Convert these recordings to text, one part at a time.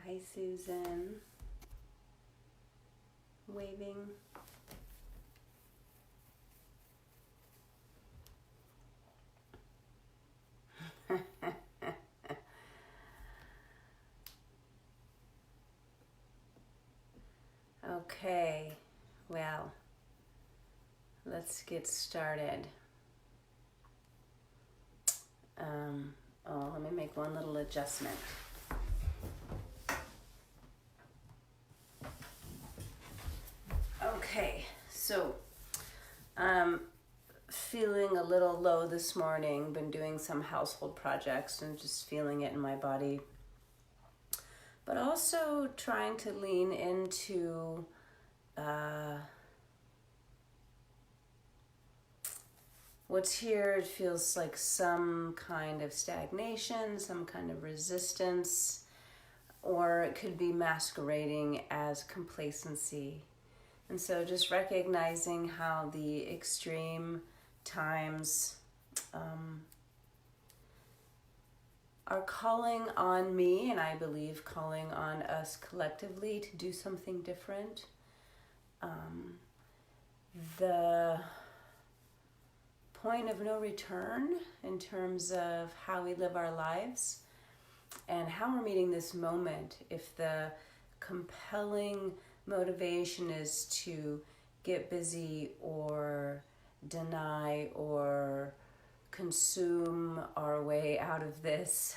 Hi, Susan. Waving. Okay, well, let's get started. Let me make one little adjustment. Okay, so feeling a little low this morning, been doing some household projects and just feeling it in my body, but also trying to lean into what's here. It feels like some kind of stagnation, some kind of resistance, or it could be masquerading as complacency. And so just recognizing how the extreme times are calling on me, and I believe calling on us collectively to do something different. The point of no return in terms of how we live our lives and how we're meeting this moment. If the compelling motivation is to get busy or deny or consume our way out of this,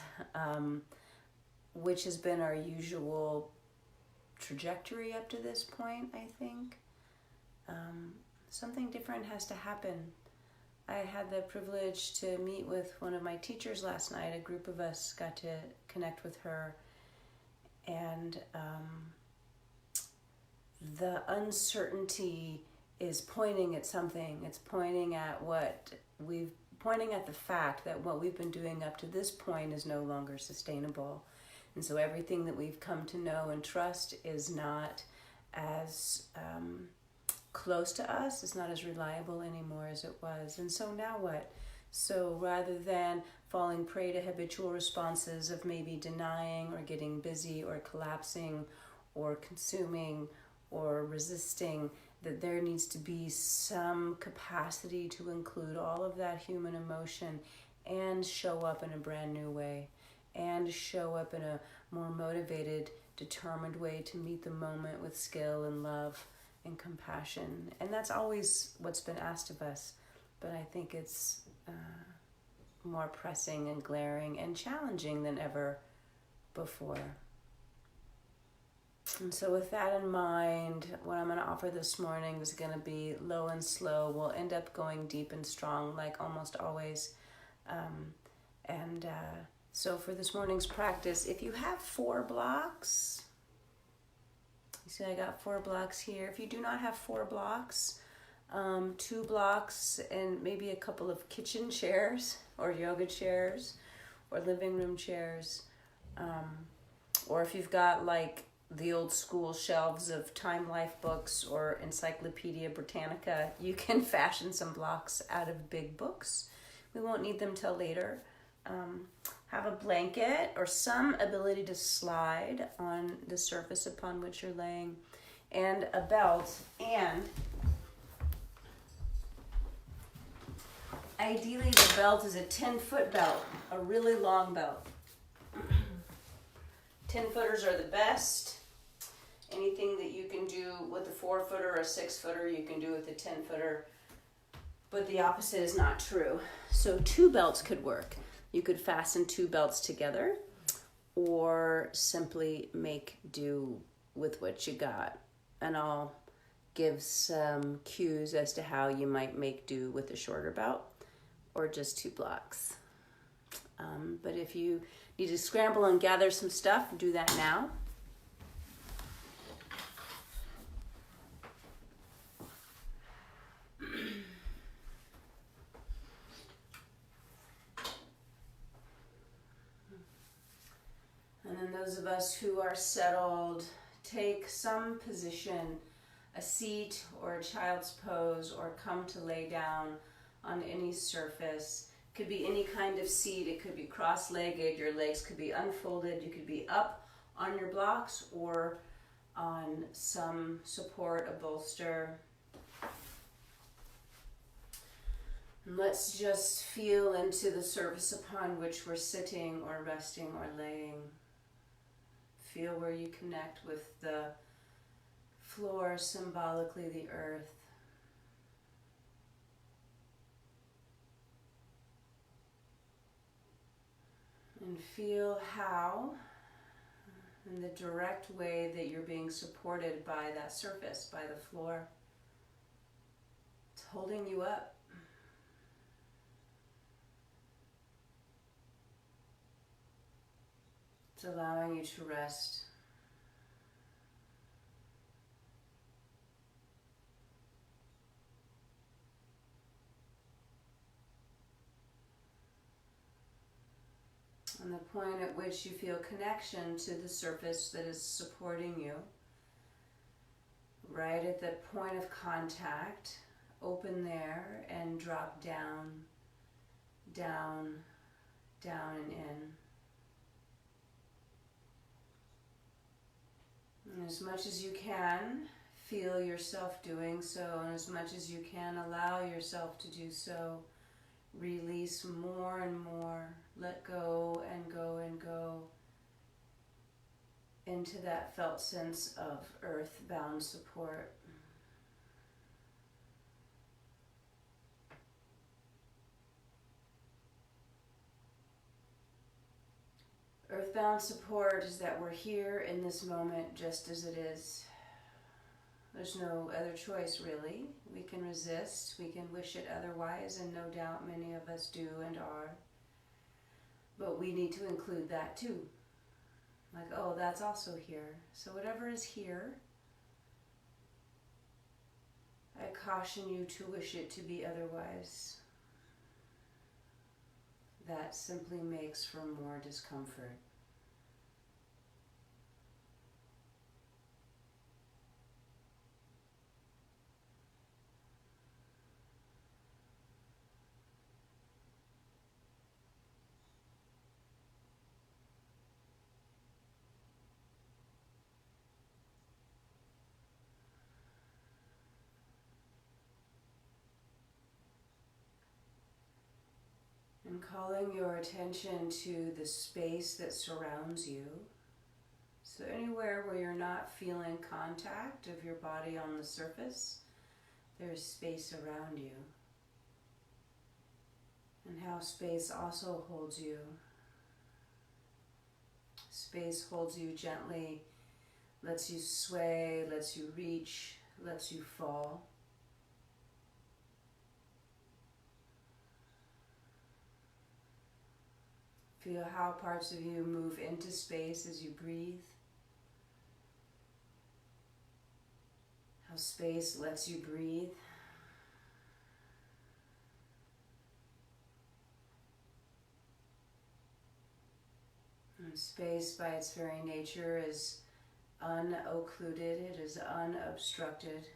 which has been our usual trajectory up to this point, I think, something different has to happen. I had the privilege to meet with one of my teachers last night. A group of us got to connect with her, and the uncertainty is pointing at something. It's pointing at the fact that what we've been doing up to this point is no longer sustainable. And so everything that we've come to know and trust is not as close to us, it's not as reliable anymore as it was. And so now what? So rather than falling prey to habitual responses of maybe denying or getting busy or collapsing or consuming or resisting, that there needs to be some capacity to include all of that human emotion and show up in a brand new way and show up in a more motivated, determined way to meet the moment with skill and love and compassion. And that's always what's been asked of us, but I think it's more pressing and glaring and challenging than ever before. And so with that in mind, what I'm going to offer this morning is going to be low and slow. We'll end up going deep and strong like almost always. So for this morning's practice, if you have 4 blocks, you see I got 4 blocks here. If you do not have 4 blocks, 2 blocks and maybe a couple of kitchen chairs or yoga chairs or living room chairs. Or if you've got like the old school shelves of Time Life books or Encyclopedia Britannica, you can fashion some blocks out of big books. We won't need them till later. Have a blanket or some ability to slide on the surface upon which you're laying, and a belt, and ideally the belt is a 10-foot belt, a really long belt. 10-footers are the best. Anything that you can do with a 4-footer or a 6-footer, you can do with a 10-footer, but the opposite is not true. So 2 belts could work. You could fasten 2 belts together or simply make do with what you got. And I'll give some cues as to how you might make do with a shorter belt or just 2 blocks. But if you need to scramble and gather some stuff, do that now. And then those of us who are settled, take some position, a seat or a child's pose, or come to lay down on any surface. It could be any kind of seat. It could be cross-legged. Your legs could be unfolded. You could be up on your blocks or on some support, a bolster. And let's just feel into the surface upon which we're sitting or resting or laying. Feel where you connect with the floor, symbolically the earth. And feel how, in the direct way that you're being supported by that surface, by the floor, it's holding you up. It's allowing you to rest. And the point at which you feel connection to the surface that is supporting you, right at the point of contact, open there and drop down, down, down and in. And as much as you can, feel yourself doing so, and as much as you can, allow yourself to do so. Release more and more. Let go and go and go into that felt sense of earth-bound support. Earthbound support is that we're here in this moment just as it is. There's no other choice, really. We can resist, we can wish it otherwise, and no doubt many of us do and are. But we need to include that too. Like, oh, that's also here. So whatever is here, I caution you to wish it to be otherwise. That simply makes for more discomfort. And calling your attention to the space that surrounds you. So anywhere where you're not feeling contact of your body on the surface, there's space around you. And how space also holds you. Space holds you gently, lets you sway, lets you reach, lets you fall. Feel how parts of you move into space as you breathe. How space lets you breathe. And space by its very nature is unoccluded, it is unobstructed.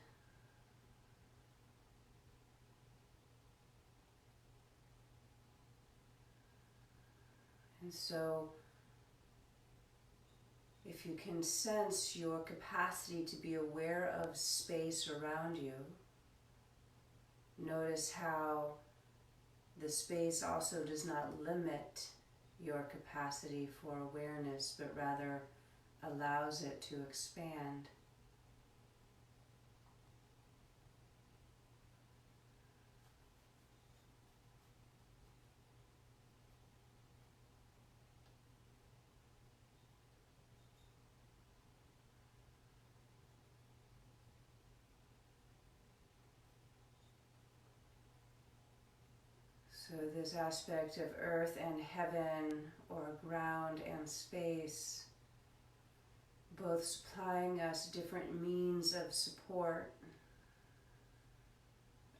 And so, if you can sense your capacity to be aware of space around you, notice how the space also does not limit your capacity for awareness, but rather allows it to expand. So this aspect of earth and heaven, or ground and space, both supplying us different means of support.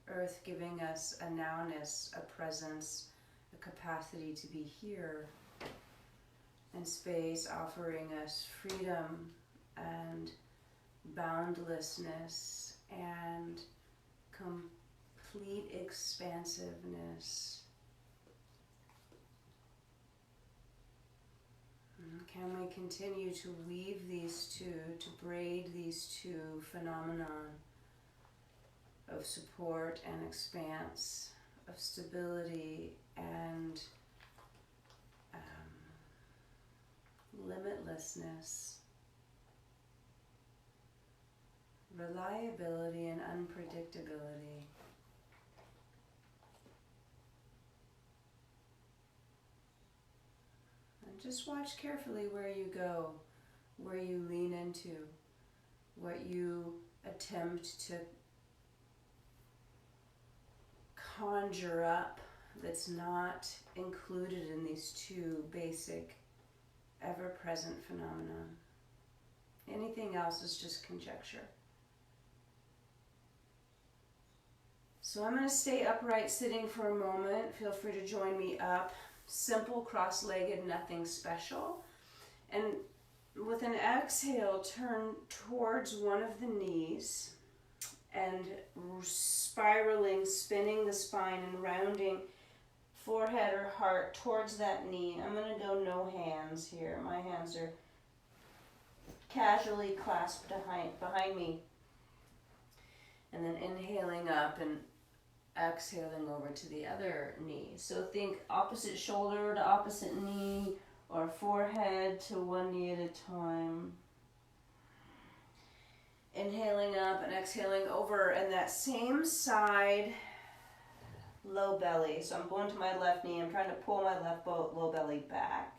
Earth giving us a nowness, a presence, a capacity to be here. And space offering us freedom and boundlessness and complete expansiveness. Can we continue to weave these two, to braid these two phenomenon of support and expanse, of stability and limitlessness, reliability and unpredictability. And just watch carefully where you go, where you lean into, what you attempt to conjure up that's not included in these two basic ever-present phenomena. Anything else is just conjecture. So I'm going to stay upright sitting for a moment. Feel free to join me up. Simple, cross-legged, nothing special. And with an exhale, turn towards one of the knees and spiraling, spinning the spine and rounding forehead or heart towards that knee. I'm going to go no hands here. My hands are casually clasped behind me. And then inhaling up and exhaling over to the other knee. So think opposite shoulder to opposite knee, or forehead to one knee at a time. Inhaling up and exhaling over, and that same side, low belly. So I'm going to my left knee. I'm trying to pull my left low belly back.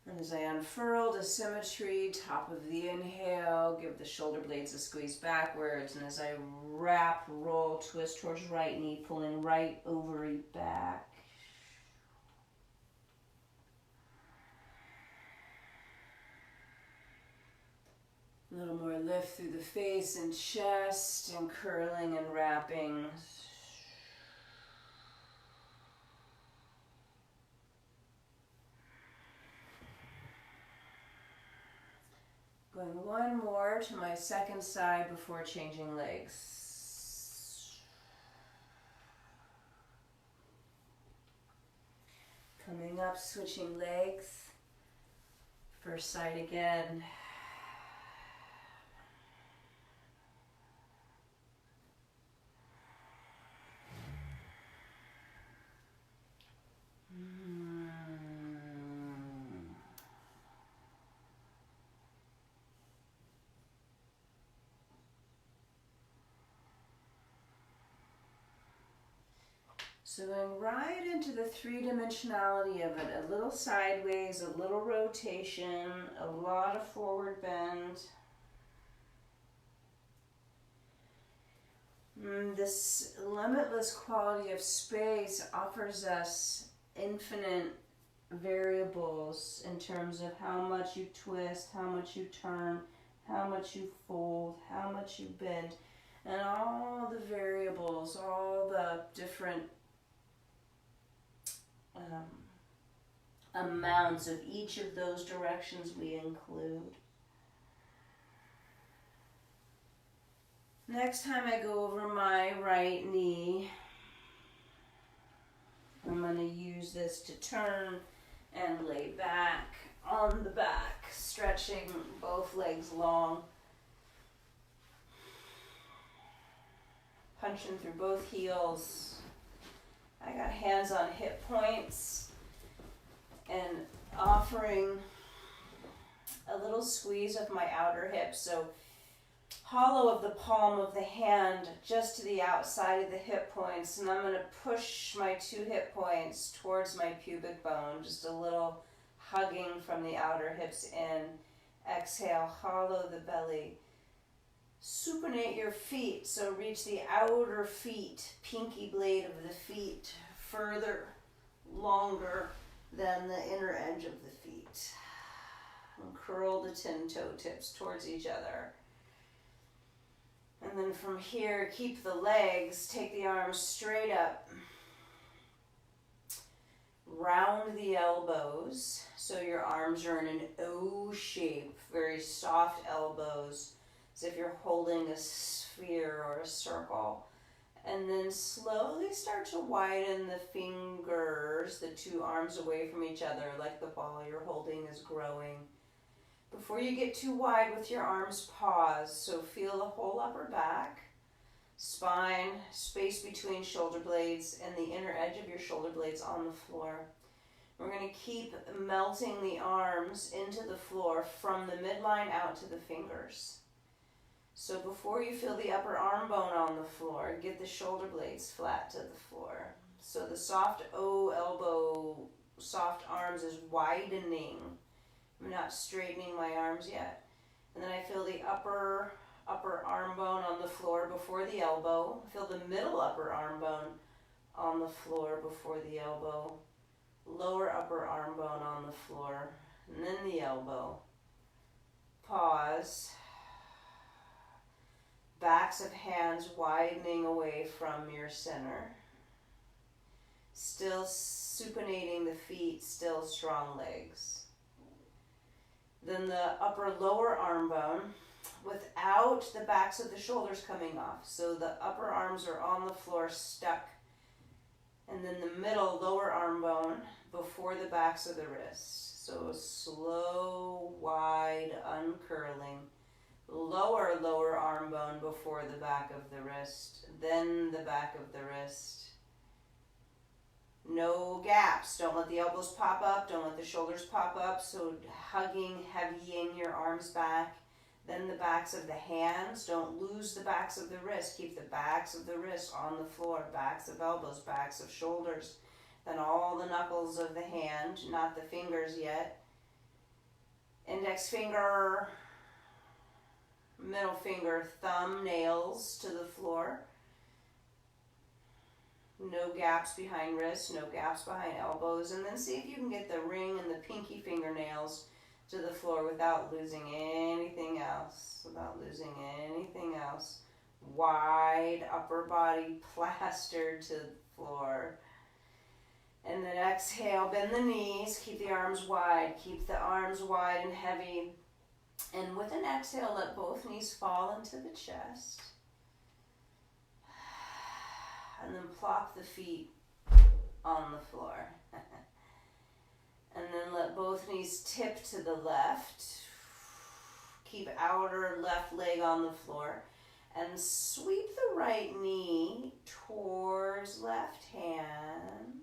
And as I unfurl to symmetry, top of the inhale, give the shoulder blades a squeeze backwards. And as I wrap, roll, twist towards right knee, pulling right ovary back. A little more lift through the face and chest, and curling and wrapping. Going one more to my second side before changing legs. Coming up, switching legs. First side again. So going right into the three-dimensionality of it, a little sideways, a little rotation, a lot of forward bend. This limitless quality of space offers us infinite variables in terms of how much you twist, how much you turn, how much you fold, how much you bend, and all the variables, all the different amounts of each of those directions we include. Next time I go over my right knee, I'm going to use this to turn and lay back on the back, stretching both legs long. Punching through both heels. I got hands on hip points and offering a little squeeze of my outer hip. So hollow of the palm of the hand just to the outside of the hip points, and I'm going to push my two hip points towards my pubic bone, just a little hugging from the outer hips in. Exhale, hollow the belly. Supinate your feet, so reach the outer feet, pinky blade of the feet, further, longer than the inner edge of the feet. And curl the 10 toe tips towards each other. And then from here, keep the legs, take the arms straight up. Round the elbows, so your arms are in an O shape, very soft elbows, as if you're holding a sphere or a circle. And then then slowly start to widen the fingers, the two arms away from each other, like the ball you're holding is growing. Before you get too wide with your arms, pause. So feel the whole upper back, spine, space between shoulder blades, and the inner edge of your shoulder blades on the floor. We're going to keep melting the arms into the floor from the midline out to the fingers. So before you feel the upper arm bone on the floor, get the shoulder blades flat to the floor. So the soft O elbow, soft arms is widening. I'm not straightening my arms yet. And then I feel the upper arm bone on the floor before the elbow. Feel the middle upper arm bone on the floor before the elbow. Lower upper arm bone on the floor. And then the elbow. Pause. Backs of hands widening away from your center. Still supinating the feet, still strong legs. Then the upper lower arm bone without the backs of the shoulders coming off. So the upper arms are on the floor stuck. And then the middle lower arm bone before the backs of the wrists. So a slow, wide uncurling. Lower arm bone before the back of the wrist, then the back of the wrist. No gaps. Don't let the elbows pop up. Don't let the shoulders pop up. So hugging, heavying your arms back. Then the backs of the hands. Don't lose the backs of the wrists. Keep the backs of the wrists on the floor. Backs of elbows, backs of shoulders. Then all the knuckles of the hand, not the fingers yet. Index finger, middle finger, thumb, nails to the floor. No gaps behind wrists, no gaps behind elbows. And then see if you can get the ring and the pinky fingernails to the floor without losing anything else. Wide upper body plastered to the floor. And then exhale, bend the knees, keep the arms wide. Keep the arms wide and heavy. And with an exhale, let both knees fall into the chest. And then plop the feet on the floor. And then let both knees tip to the left. Keep outer left leg on the floor. And sweep the right knee towards left hand.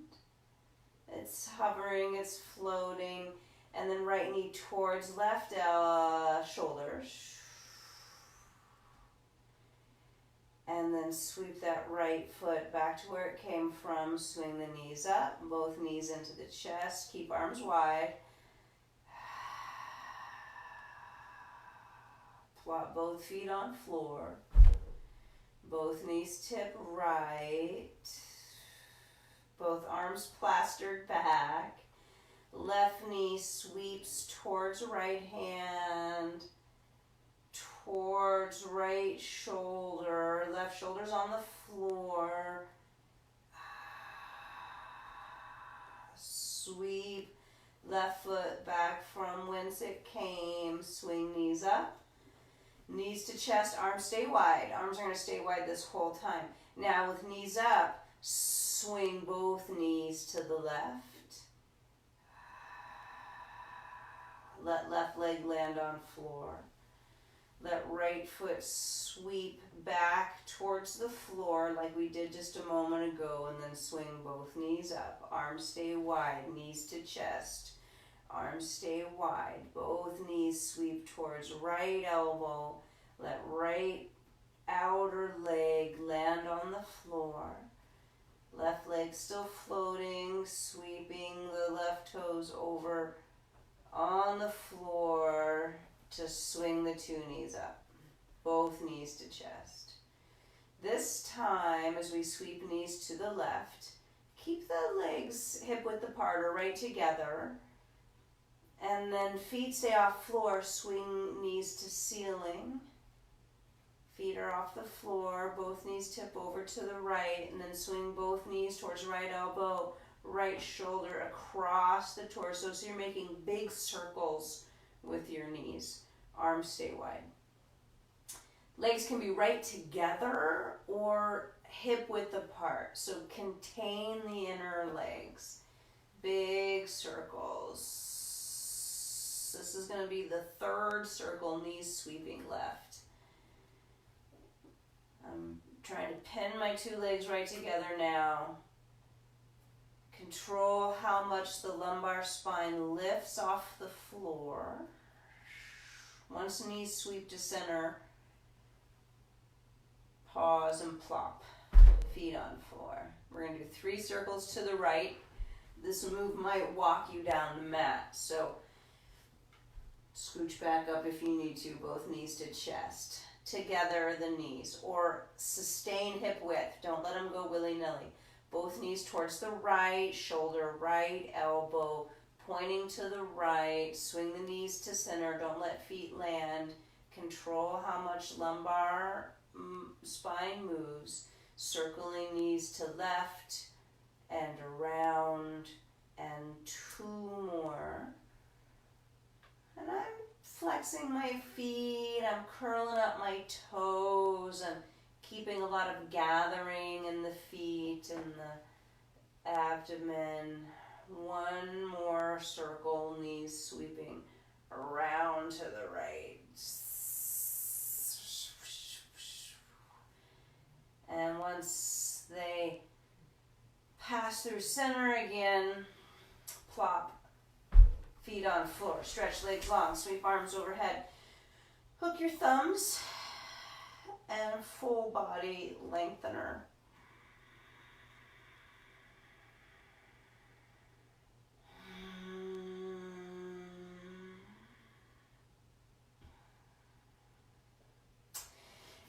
It's hovering, it's floating. And then right knee towards left shoulder. And then sweep that right foot back to where it came from. Swing the knees up, both knees into the chest. Keep arms wide. Plop both feet on floor. Both knees tip right. Both arms plastered back. Left knee sweeps towards right hand, towards right shoulder. Left shoulder's on the floor. Sweep left foot back from whence it came. Swing knees up. Knees to chest, arms stay wide. Arms are going to stay wide this whole time. Now with knees up, swing both knees to the left. Let left leg land on floor. Let right foot sweep back towards the floor like we did just a moment ago, and then swing both knees up. Arms stay wide, knees to chest. Arms stay wide. Both knees sweep towards right elbow. Let right outer leg land on the floor. Left leg still floating, sweeping the left toes over on the floor to swing the two knees up. Both knees to chest. This time, as we sweep knees to the left, keep the legs hip width apart or right together. And then feet stay off floor, swing knees to ceiling. Feet are off the floor, both knees tip over to the right, and then swing both knees towards right elbow, right shoulder across the torso. So you're making big circles with your knees. Arms stay wide. Legs can be right together or hip width apart. So contain the inner legs. Big circles. This is going to be the third circle, knees sweeping left. I'm trying to pin my two legs right together now. Control how much the lumbar spine lifts off the floor. Once knees sweep to center, pause and plop. Feet on floor. We're going to do 3 circles to the right. This move might walk you down the mat. So scooch back up if you need to, both knees to chest. Together the knees, or sustain hip width. Don't let them go willy-nilly. Both knees towards the right, shoulder right, elbow pointing to the right. Swing the knees to center. Don't let feet land. Control how much lumbar spine moves. Circling knees to left and around, and 2 more. And I'm flexing my feet, I'm curling up my toes, and keeping a lot of gathering in the feet and the abdomen. 1 more circle, knees sweeping around to the right. And once they pass through center again, plop. Feet on floor, stretch legs long, sweep arms overhead. Hook your thumbs and full body lengthener.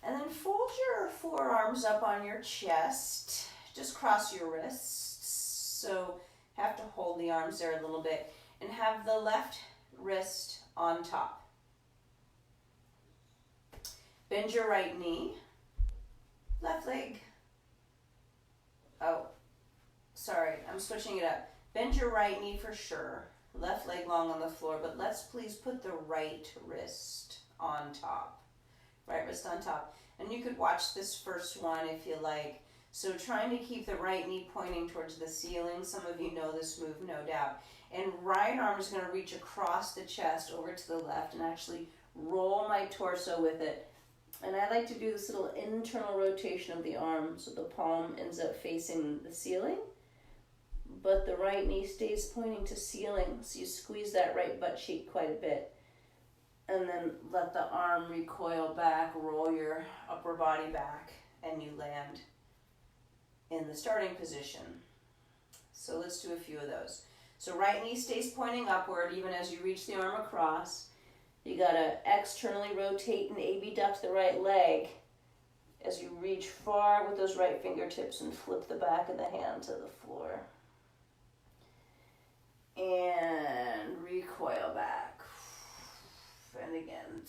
And then fold your forearms up on your chest. Just cross your wrists. So have to hold the arms there a little bit. And have the left wrist on top. Bend your right knee. Left leg. Oh, sorry, I'm switching it up. Bend your right knee for sure. Left leg long on the floor, but let's please put the right wrist on top. Right wrist on top. And you could watch this first one if you like. So trying to keep the right knee pointing towards the ceiling. Some of you know this move, no doubt. And right arm is going to reach across the chest over to the left and actually roll my torso with it. And I like to do this little internal rotation of the arm so the palm ends up facing the ceiling, but the right knee stays pointing to ceiling. So you squeeze that right butt cheek quite a bit. And then let the arm recoil back, roll your upper body back, and you land in the starting position. So let's do a few of those. So right knee stays pointing upward even as you reach the arm across. You gotta externally rotate and abduct the right leg as you reach far with those right fingertips and flip the back of the hand to the floor. And recoil back. And again.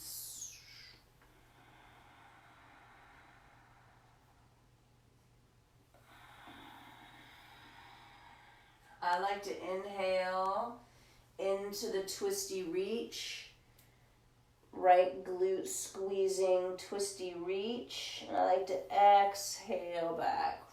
I like to inhale into the twisty reach. Right glute squeezing, twisty reach. And I like to exhale back.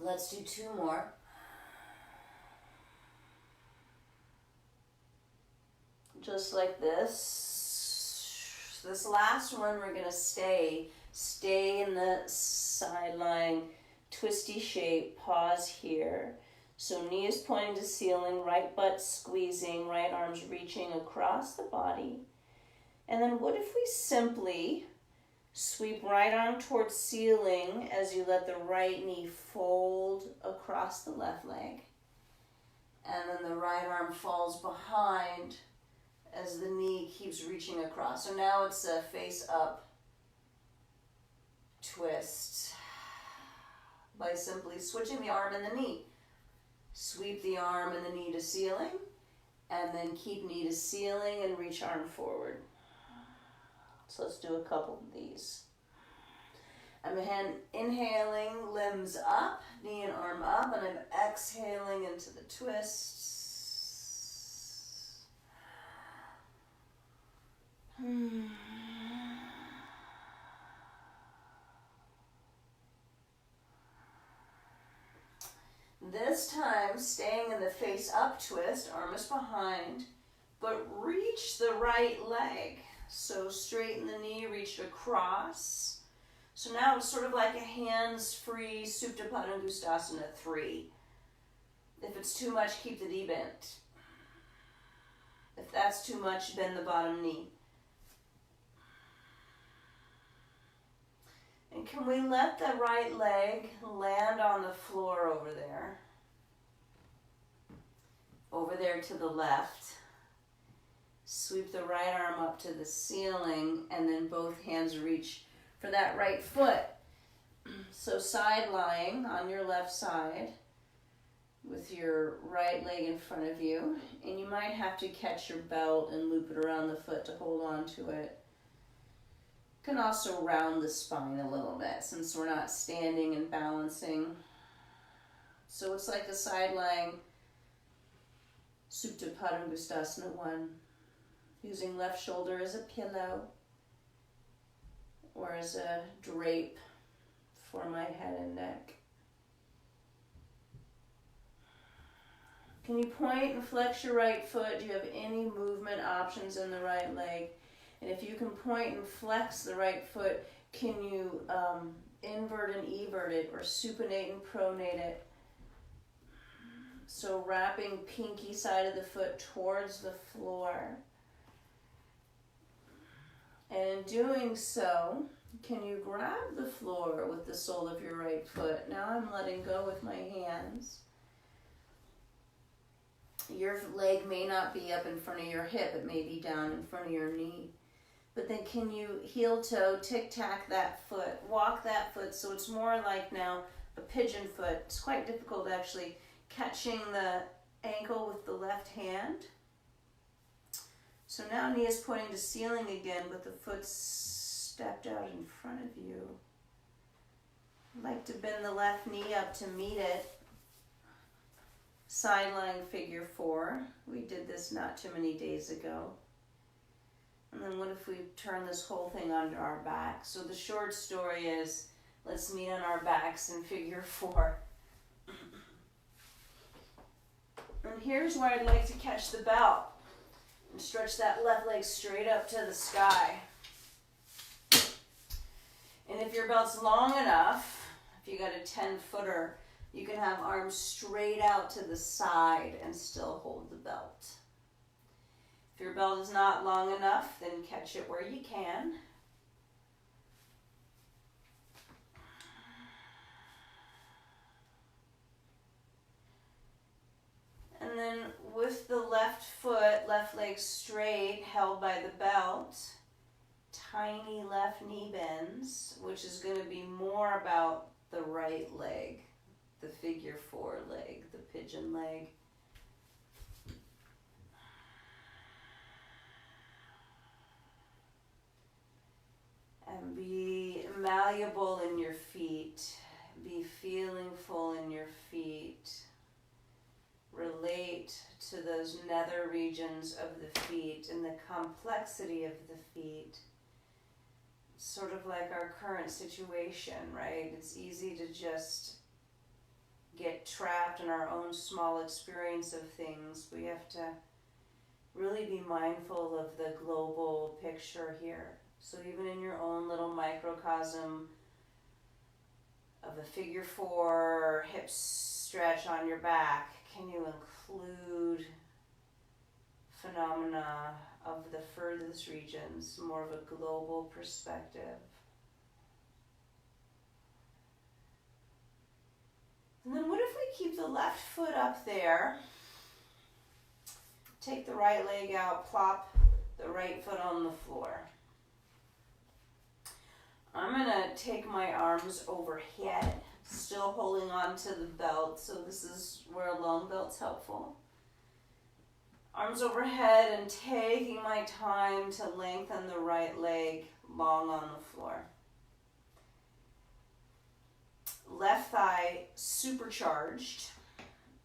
Let's do 2 more. Just like this. This last one we're going to stay in the sideline twisty shape. Pause here. So knee is pointing to ceiling, right butt squeezing, right arms reaching across the body. And then what if we simply sweep right arm towards ceiling as you let the right knee fold across the left leg. And then the right arm falls behind as the knee keeps reaching across. So now it's a face up twist by simply switching the arm and the knee. Sweep the arm and the knee to ceiling, and then keep knee to ceiling and reach arm forward. So let's do a couple of these. I'm inhaling, limbs up, knee and arm up, and I'm exhaling into the twists. This time, staying in the face up twist, arm is behind, but reach the right leg. So straighten the knee, reach across. So now it's sort of like a hands-free Supta Padangusthasana 3. If it's too much, keep the knee bent. If that's too much, bend the bottom knee. And can we let the right leg land on the floor over there? Over there to the left. Sweep the right arm up to the ceiling, and then both hands reach for that right foot. So side lying on your left side with your right leg in front of you, and you might have to catch your belt and loop it around the foot to hold on to it. You can also round the spine a little bit since we're not standing and balancing. So it's like a side lying Supta Padangusthasana 1, using left shoulder as a pillow or as a drape for my head and neck. Can you point and flex your right foot? Do you have any movement options in the right leg? And if you can point and flex the right foot, can you invert and evert it, or supinate and pronate it? So wrapping pinky side of the foot towards the floor. And in doing so, can you grab the floor with the sole of your right foot? Now I'm letting go with my hands. Your leg may not be up in front of your hip, it may be down in front of your knee. But then can you heel toe, tic-tac that foot, walk that foot so it's more like now a pigeon foot. It's quite difficult actually, catching the ankle with the left hand. So now knee is pointing to ceiling again, but the foot's stepped out in front of you. I'd like to bend the left knee up to meet it. Side lying figure 4. We did this not too many days ago. And then what if we turn this whole thing onto our back? So the short story is, let's meet on our backs in figure 4. And here's where I'd like to catch the belt. And stretch that left leg straight up to the sky. And if your belt's long enough, if you got a 10-footer, you can have arms straight out to the side and still hold the belt. If your belt is not long enough, then catch it where you can. And then with the left foot, left leg straight, held by the belt, tiny left knee bends, which is going to be more about the right leg, the figure 4 leg, the pigeon leg. And be malleable in your feet. Be feeling full in your feet. Relate to those nether regions of the feet and the complexity of the feet. Sort of like our current situation, right? It's easy to just get trapped in our own small experience of things. We have to really be mindful of the global picture here. So even in your own little microcosm of a figure 4 hip stretch on your back, can you include phenomena of the furthest regions, more of a global perspective? And then what if we keep the left foot up there, take the right leg out, plop the right foot on the floor. I'm going to take my arms overhead, still holding on to the belt, so this is where a long belt's helpful. Arms overhead and taking my time to lengthen the right leg long on the floor. left thigh supercharged.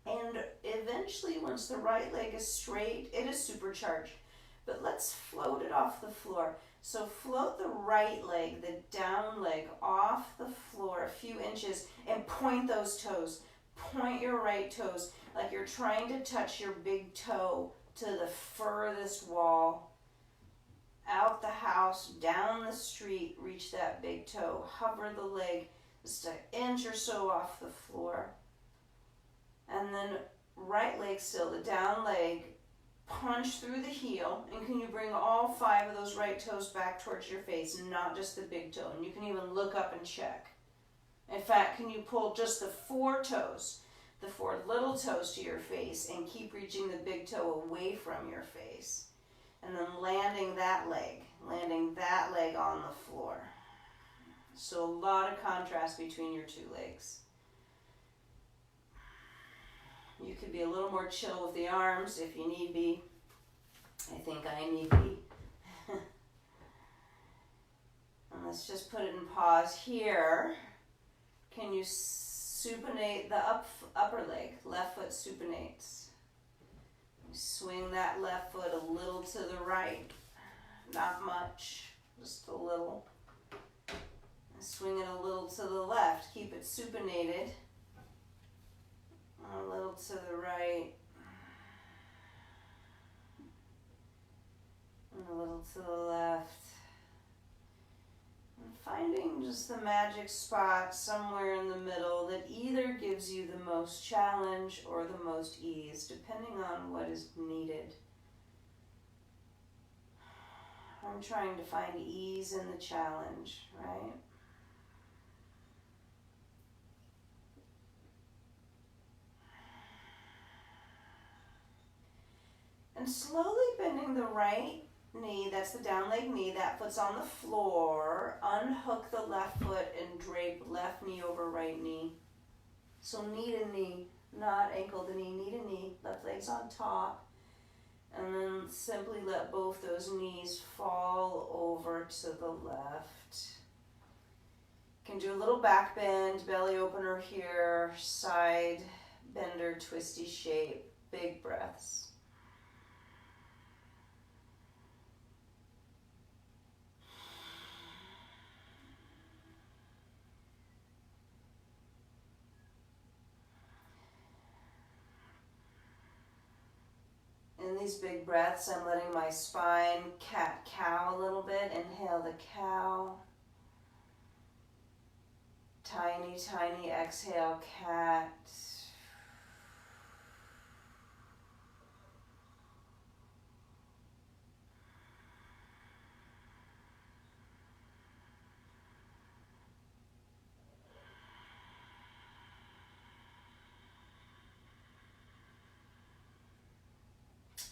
And eventually, once the right leg is straight, it is supercharged. But let's float it off the floor. So float the right leg, the down leg, off the floor a few inches and point those toes. Point your right toes like you're trying to touch your big toe to the furthest wall. Out the house, down the street, reach that big toe. Hover the leg just an inch or so off the floor. And then right leg still, the down leg, punch through the heel. And can you bring all 5 of those right toes back towards your face, not just the big toe? And you can even look up and check. In fact, can you pull just the 4 toes, the 4 little toes to your face, and keep reaching the big toe away from your face? And then landing that leg on the floor. So a lot of contrast between your 2 legs. You could be a little more chill with the arms if you need be. I think I need be. And let's just put it in pause here. Can you supinate the upper leg? Left foot supinates. Swing that left foot a little to the right. Not much, just a little. And swing it a little to the left. Keep it supinated. A little to the right. And a little to the left. And finding just the magic spot somewhere in the middle that either gives you the most challenge or the most ease, depending on what is needed. I'm trying to find ease in the challenge, right? And slowly bending the right knee, that's the down leg knee, that foot's on the floor. Unhook the left foot and drape left knee over right knee. So knee to knee, not ankle to knee to knee. Left leg's on top. And then simply let both those knees fall over to the left. You can do a little back bend, belly opener here, side bender, twisty shape, big breaths. In these big breaths, I'm letting my spine cat-cow a little bit. Inhale the cow. Tiny, tiny exhale, cat.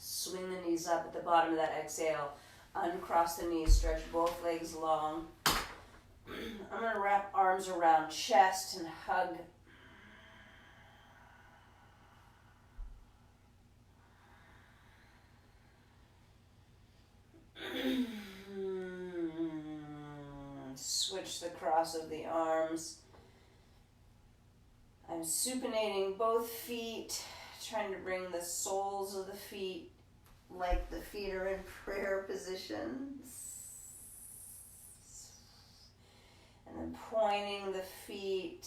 Swing the knees up at the bottom of that exhale. Uncross the knees, stretch both legs long. I'm going to wrap arms around chest and hug. Switch the cross of the arms. I'm supinating both feet, trying to bring the soles of the feet like the feet are in prayer positions. And then pointing the feet,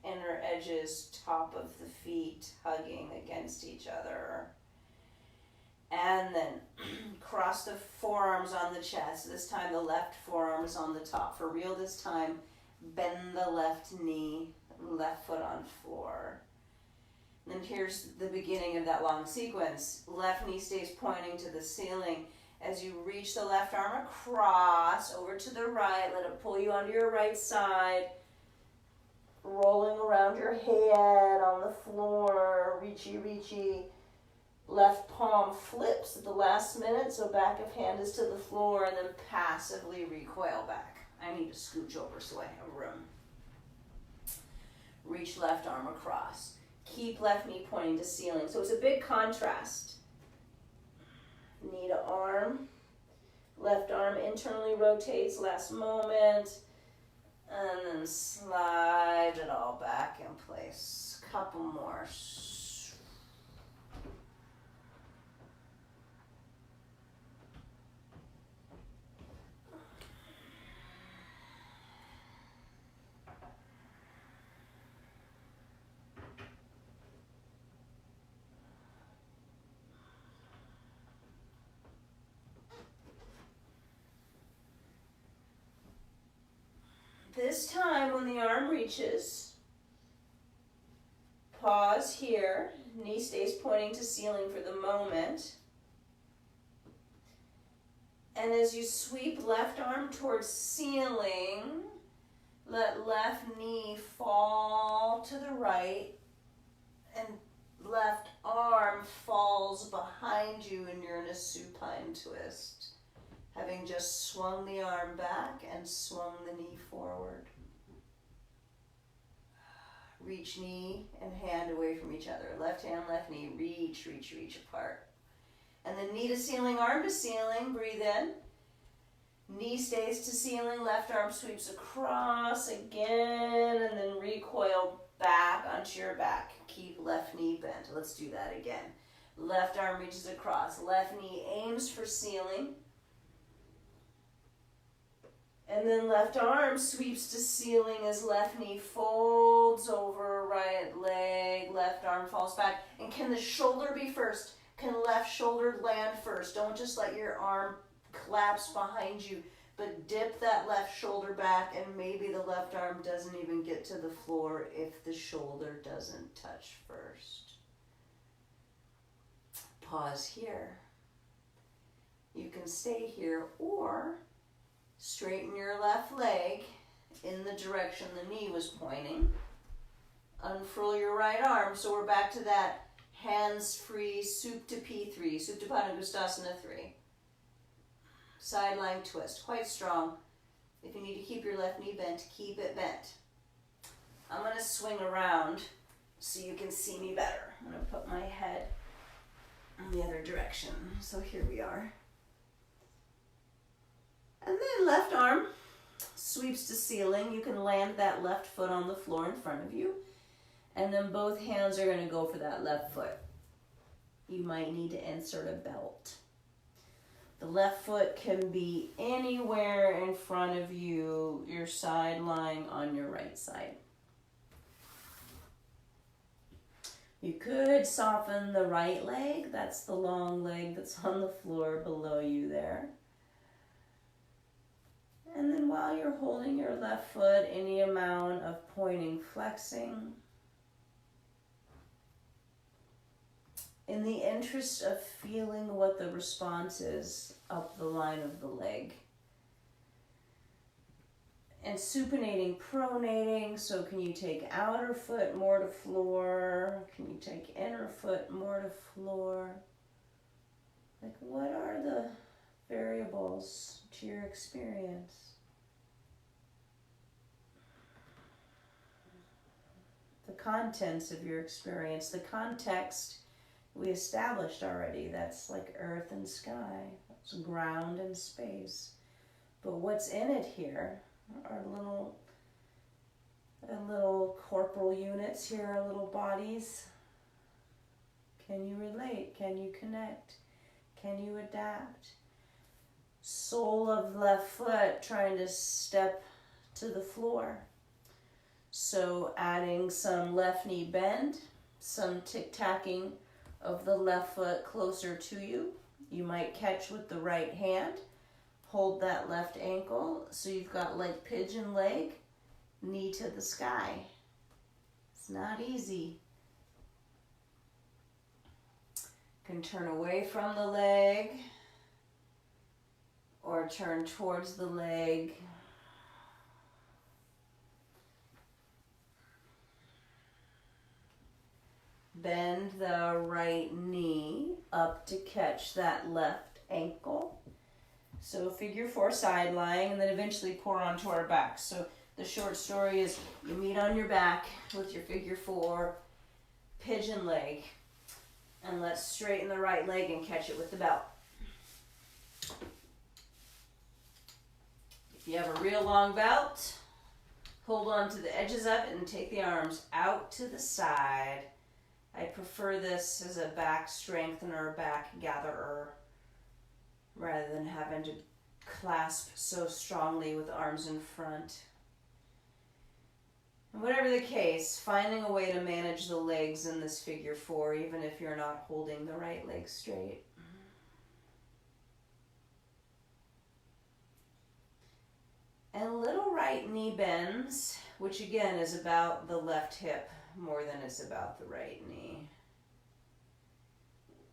inner edges, top of the feet, hugging against each other. And then cross the forearms on the chest. This time the left forearm is on the top. For real this time, bend the left knee, left foot on floor. And then here's the beginning of that long sequence. Left knee stays pointing to the ceiling. As you reach the left arm across, over to the right, let it pull you onto your right side. Rolling around your head on the floor, reachy, reachy. Left palm flips at the last minute, so back of hand is to the floor, and then passively recoil back. I need to scooch over so I have room. Reach left arm across. Keep left knee pointing to ceiling. So it's a big contrast. Knee to arm. Left arm internally rotates, last moment. And then slide it all back in place. Couple more. This time when the arm reaches, pause here. Knee stays pointing to ceiling for the moment. And as you sweep left arm towards ceiling, let left knee fall to the right and left arm falls behind you and you're in a supine twist, having just swung the arm back and swung the knee forward. Reach knee and hand away from each other. Left hand, left knee, reach, reach, reach apart. And then knee to ceiling, arm to ceiling, breathe in. Knee stays to ceiling, left arm sweeps across again, and then recoil back onto your back. Keep left knee bent. Let's do that again. Left arm reaches across, left knee aims for ceiling, and then left arm sweeps to ceiling as left knee folds over right leg, left arm falls back. And can the shoulder be first? Can left shoulder land first? Don't just let your arm collapse behind you, but dip that left shoulder back, and maybe the left arm doesn't even get to the floor if the shoulder doesn't touch first. Pause here. You can stay here or straighten your left leg in the direction the knee was pointing. Unfurl your right arm, so we're back to that hands-free Supta P3, Supta 3. Sideline twist, quite strong. If you need to keep your left knee bent, keep it bent. I'm going to swing around so you can see me better. I'm going to put my head in the other direction. So here we are. And then left arm sweeps to ceiling. You can land that left foot on the floor in front of you. And then both hands are going to go for that left foot. You might need to insert a belt. The left foot can be anywhere in front of you, your side lying on your right side. You could soften the right leg. That's the long leg that's on the floor below you there. And then while you're holding your left foot, any amount of pointing, flexing, in the interest of feeling what the response is up the line of the leg. And supinating, pronating, so can you take outer foot more to floor? Can you take inner foot more to floor? Like, what are the variables to your experience? The contents of your experience, the context we established already. That's like earth and sky. That's ground and space. But what's in it here are little corporal units here, our little bodies. Can you relate? Can you connect? Can you adapt? Sole of left foot trying to step to the floor. So adding some left knee bend, some tic-tacking of the left foot closer to you. You might catch with the right hand. Hold that left ankle so you've got like pigeon leg, knee to the sky. It's not easy. You can turn away from the leg or turn towards the leg. Bend the right knee up to catch that left ankle. So figure 4 side lying, and then eventually pour onto our back. So the short story is you meet on your back with your figure 4 pigeon leg. And let's straighten the right leg and catch it with the belt. If you have a real long belt, Hold on to the edges of it and take the arms out to the side. I prefer this as a back strengthener, back gatherer, rather than having to clasp so strongly with arms in front. And whatever the case, finding a way to manage the legs in this figure 4, even if you're not holding the right leg straight. And little right knee bends, which again is about the left hip more than it's about the right knee.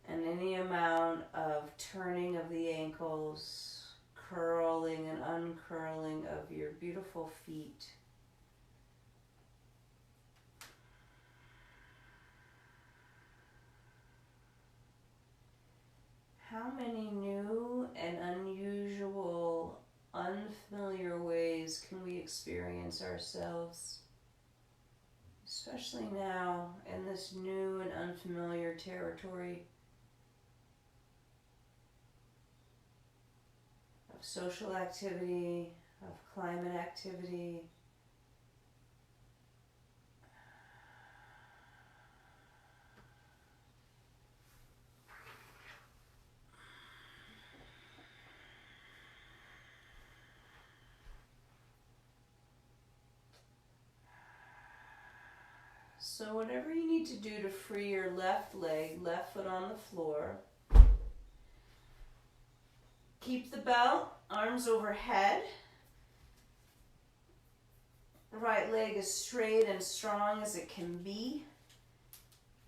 And any amount of turning of the ankles, curling and uncurling of your beautiful feet. How many new and unusual, unfamiliar ways can we experience ourselves, especially now in this new and unfamiliar territory of social activity, of climate activity, so whatever you need to do to free your left leg, left foot on the floor. Keep the belt, arms overhead. Right leg as straight and strong as it can be.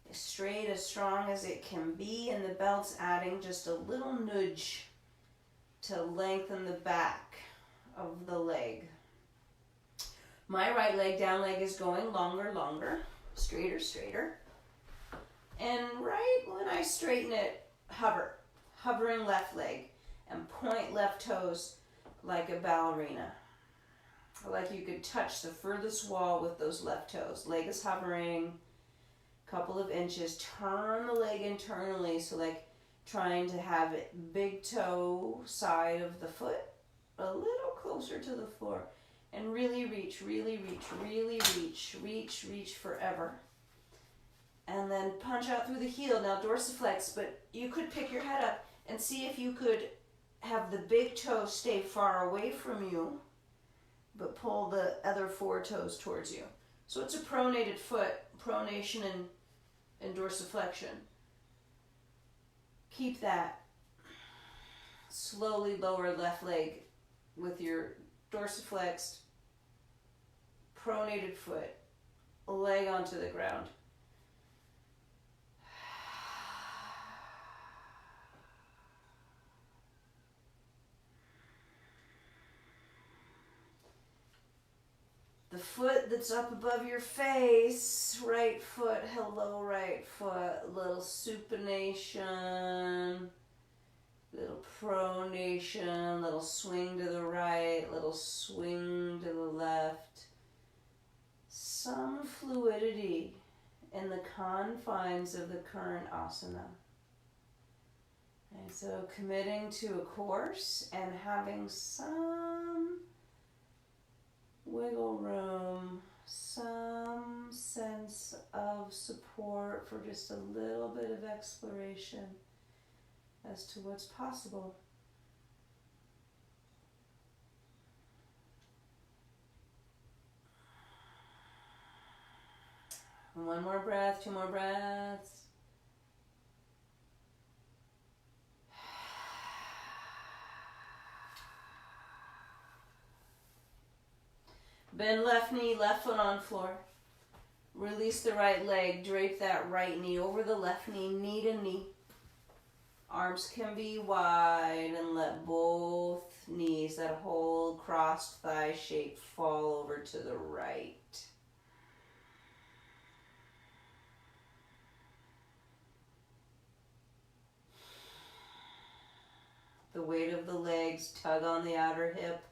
As straight, as strong as it can be, and the belt's adding just a little nudge to lengthen the back of the leg. My right leg, down leg is going longer, longer. Straighter, straighter. And right when I straighten it, hovering left leg, and point left toes like a ballerina. Like you could touch the furthest wall with those left toes. Leg is hovering a couple of inches. Turn the leg internally, so like trying to have it big toe side of the foot a little closer to the floor. And really reach, really reach, really reach, reach, reach forever. And then punch out through the heel. Now dorsiflex, but you could pick your head up and see if you could have the big toe stay far away from you, but pull the other 4 toes towards you. So it's a pronated foot, pronation and dorsiflexion. Keep that. Slowly lower left leg with your dorsiflexed, pronated foot, leg onto the ground. The foot that's up above your face, right foot, hello right foot, little supination, little pronation, little swing to the right, little swing to the left. Some fluidity in the confines of the current asana. And so committing to a course and having some wiggle room, some sense of support for just a little bit of exploration as to what's possible. One more breath, 2 more breaths. Bend left knee, left foot on floor. Release the right leg, drape that right knee over the left knee, knee to knee. Arms can be wide, and let both knees, that whole crossed thigh shape, fall over to the right. The weight of the legs, tug on the outer hip,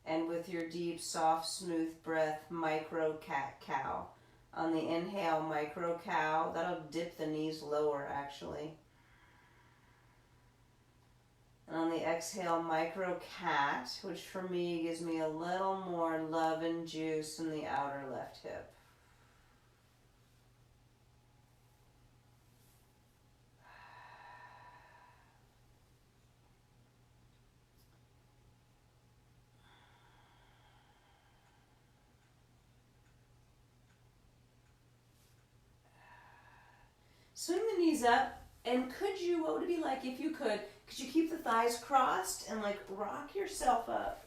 and with your deep, soft, smooth breath, micro cat-cow. On the inhale, micro cow. That'll dip the knees lower, actually. And on the exhale, micro cat, which for me gives me a little more love and juice in the outer left hip. Swing the knees up, and what would it be like if you could you keep the thighs crossed and like rock yourself up,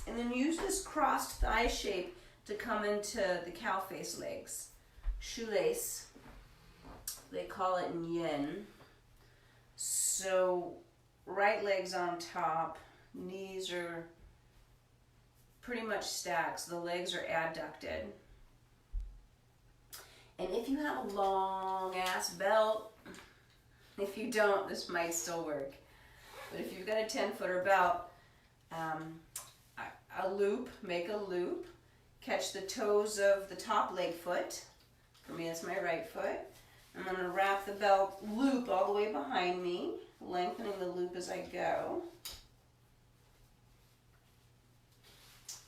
and then use this crossed thigh shape to come into the cow face legs. Shoelace, they call it yin. So right leg's on top, knees are pretty much stacked, so the legs are adducted. And if you have a long ass belt, if you don't, this might still work. But if you've got a 10-footer belt, a loop, make a loop, catch the toes of the top leg foot. For me, that's my right foot. I'm going to wrap the belt loop all the way behind me, lengthening the loop as I go.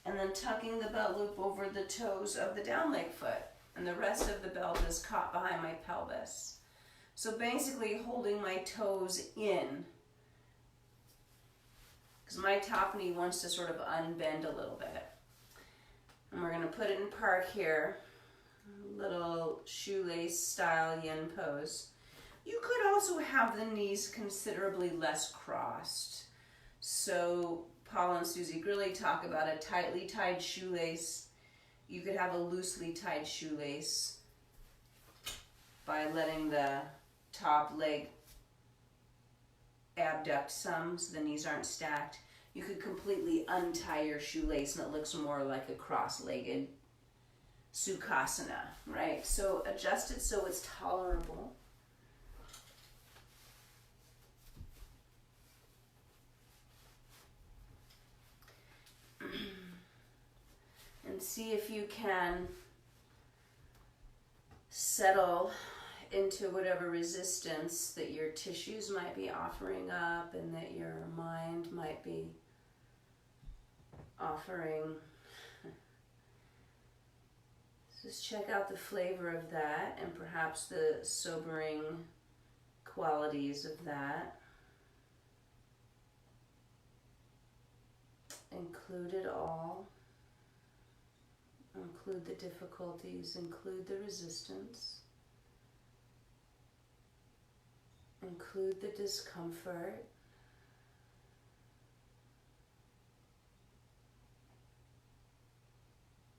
And then tucking the belt loop over the toes of the down leg foot. And the rest of the belt is caught behind my pelvis. So basically holding my toes in, because my top knee wants to sort of unbend a little bit. And we're going to put it in park here, little shoelace style yin pose. You could also have the knees considerably less crossed. So Paul and Susie Grilly talk about a tightly tied shoelace. You could have a loosely tied shoelace by letting the top leg abduct some so the knees aren't stacked. You could completely untie your shoelace and it looks more like a cross-legged Sukhasana, right? So adjust it so it's tolerable. And see if you can settle into whatever resistance that your tissues might be offering up and that your mind might be offering. Just check out the flavor of that and perhaps the sobering qualities of that. Include it all. Include the difficulties, include the resistance, include the discomfort,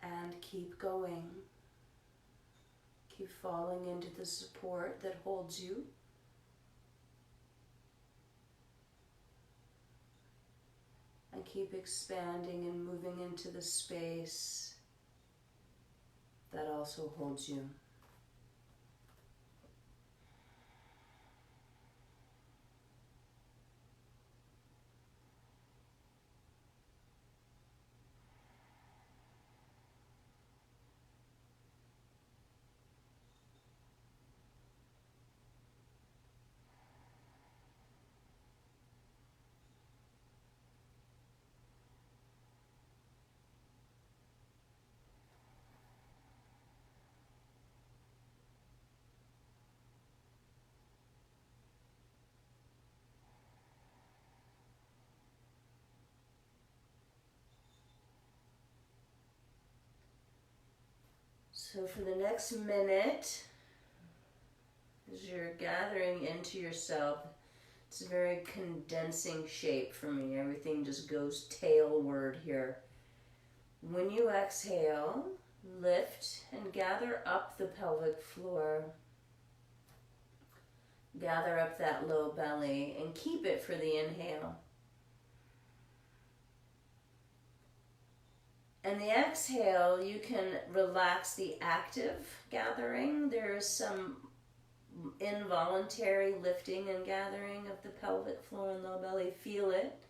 and keep going. Keep falling into the support that holds you. And keep expanding and moving into the space that also holds you. So for the next minute, as you're gathering into yourself, it's a very condensing shape for me. Everything just goes tailward here. When you exhale, lift and gather up the pelvic floor. Gather up that low belly and keep it for the inhale. And the exhale, you can relax the active gathering. There's some involuntary lifting and gathering of the pelvic floor and low belly. Feel it,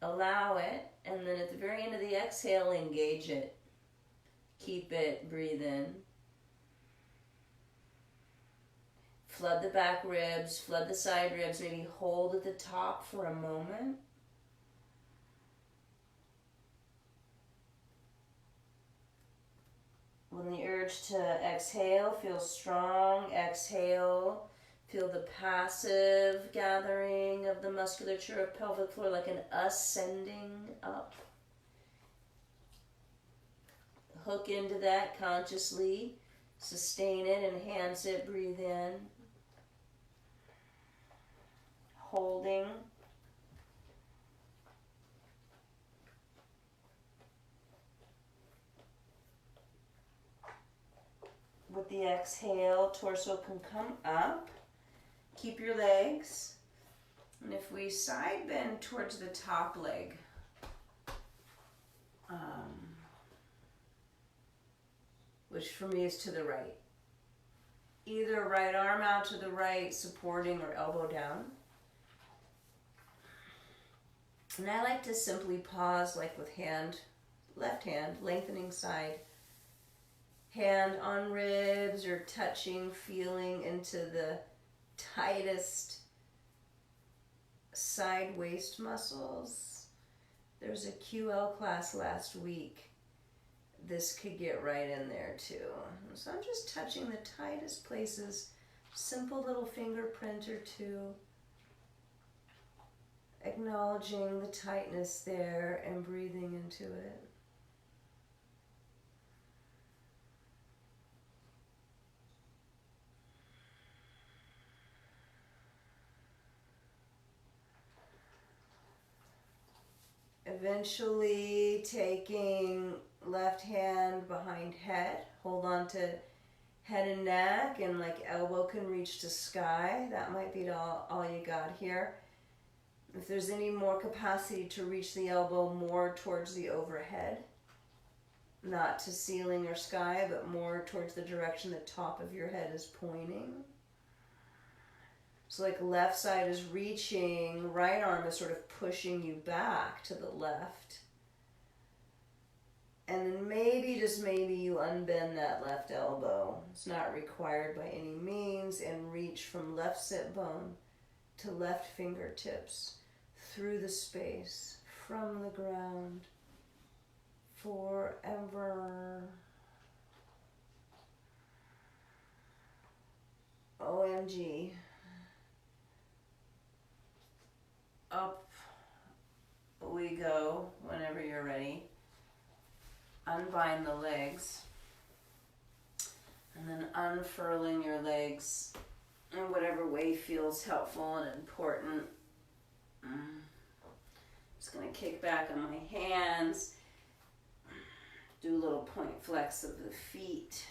allow it, and then at the very end of the exhale, engage it. Keep it, breathe in. flood the back ribs, flood the side ribs, maybe hold at the top for a moment. When the urge to exhale, feel strong. Exhale, feel the passive gathering of the musculature of pelvic floor, like an ascending up. Hook into that consciously. Sustain it, enhance it, breathe in. Holding. With the exhale, torso can come up. Keep your legs. And if we side bend towards the top leg, which for me is to the right. Either right arm out to the right, supporting, or elbow down. And I like to simply pause, like with left hand, lengthening side. Hand on ribs or touching, feeling into the tightest side waist muscles. There was a QL class last week. This could get right in there too. So I'm just touching the tightest places, simple little fingerprint or two, acknowledging the tightness there and breathing into it. Eventually taking left hand behind head, hold on to head and neck, and like elbow can reach to sky. That might be all you got here. If there's any more capacity to reach the elbow more towards the overhead, not to ceiling or sky, but more towards the direction the top of your head is pointing. So like left side is reaching, right arm is sort of pushing you back to the left. And then maybe, just maybe, you unbend that left elbow. It's not required by any means. And reach from left sit bone to left fingertips through the space, from the ground, forever. OMG. Up we go whenever you're ready. Unbind the legs. And then unfurling your legs in whatever way feels helpful and important. Just going to kick back on my hands. Do a little point flex of the feet.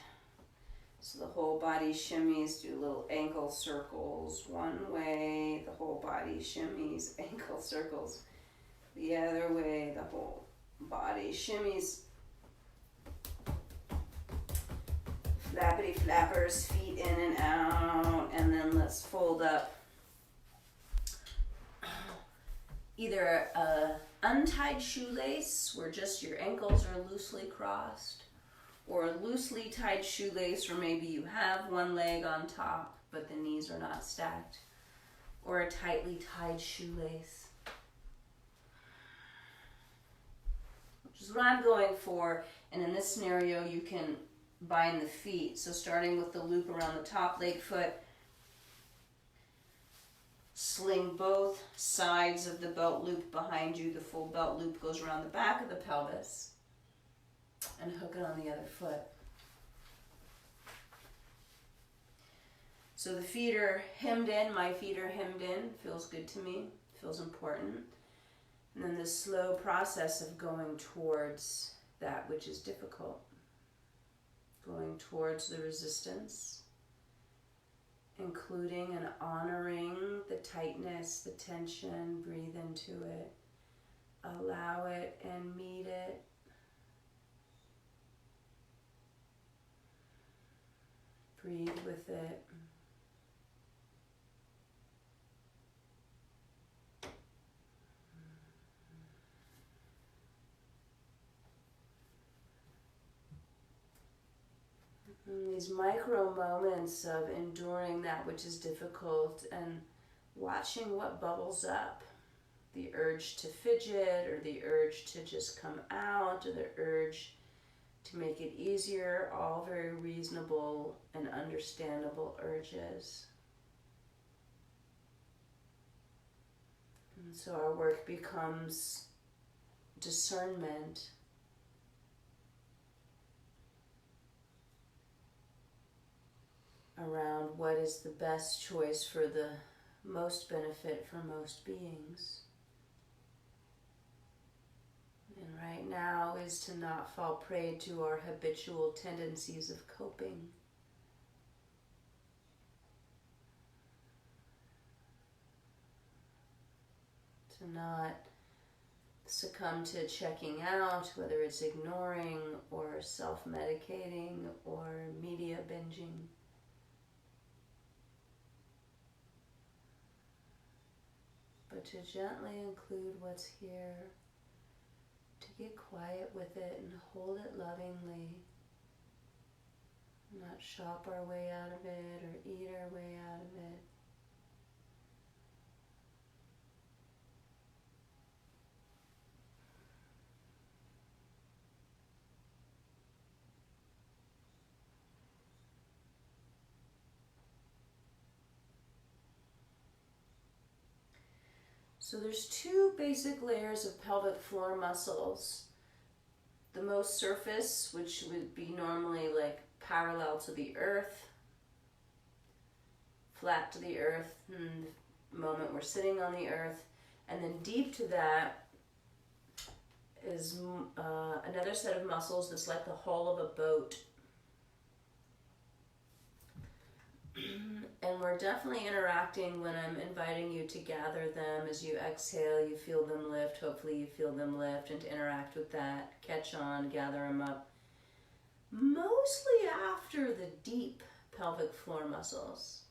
So the whole body shimmies, do little ankle circles one way, the whole body shimmies, ankle circles the other way, the whole body shimmies. Flappity flappers, feet in and out, and then let's fold up. Either a untied shoelace where just your ankles are loosely crossed, or a loosely tied shoelace where maybe you have one leg on top but the knees are not stacked, or a tightly tied shoelace, which is what I'm going for. And in this scenario you can bind the feet, so starting with the loop around the top leg foot, sling both sides of the belt loop behind you. The full belt loop goes around the back of the pelvis, and hook it on the other foot. So the feet are hemmed in, my feet are hemmed in, feels good to me, feels important. And then the slow process of going towards that which is difficult, going towards the resistance, including and honoring the tightness, the tension, breathe into it, allow it and meet it. Breathe with it. And these micro moments of enduring that which is difficult and watching what bubbles up. The urge to fidget, or the urge to just come out, or the urge to make it easier, all very reasonable and understandable urges. And so our work becomes discernment. Around what is the best choice for the most benefit for most beings. And right now is to not fall prey to our habitual tendencies of coping. To not succumb to checking out, whether it's ignoring or self-medicating or media binging. But to gently include what's here, to get quiet with it and hold it lovingly, not shop our way out of it or eat our way out of it. So there's two basic layers of pelvic floor muscles. The most surface, which would be normally like parallel to the earth, flat to the earth, and the moment we're sitting on the earth. And then deep to that is another set of muscles that's like the hull of a boat. And we're definitely interacting when I'm inviting you to gather them. As you exhale, you feel them lift. Hopefully you feel them lift, and to interact with that, catch on, gather them up. Mostly after the deep pelvic floor muscles.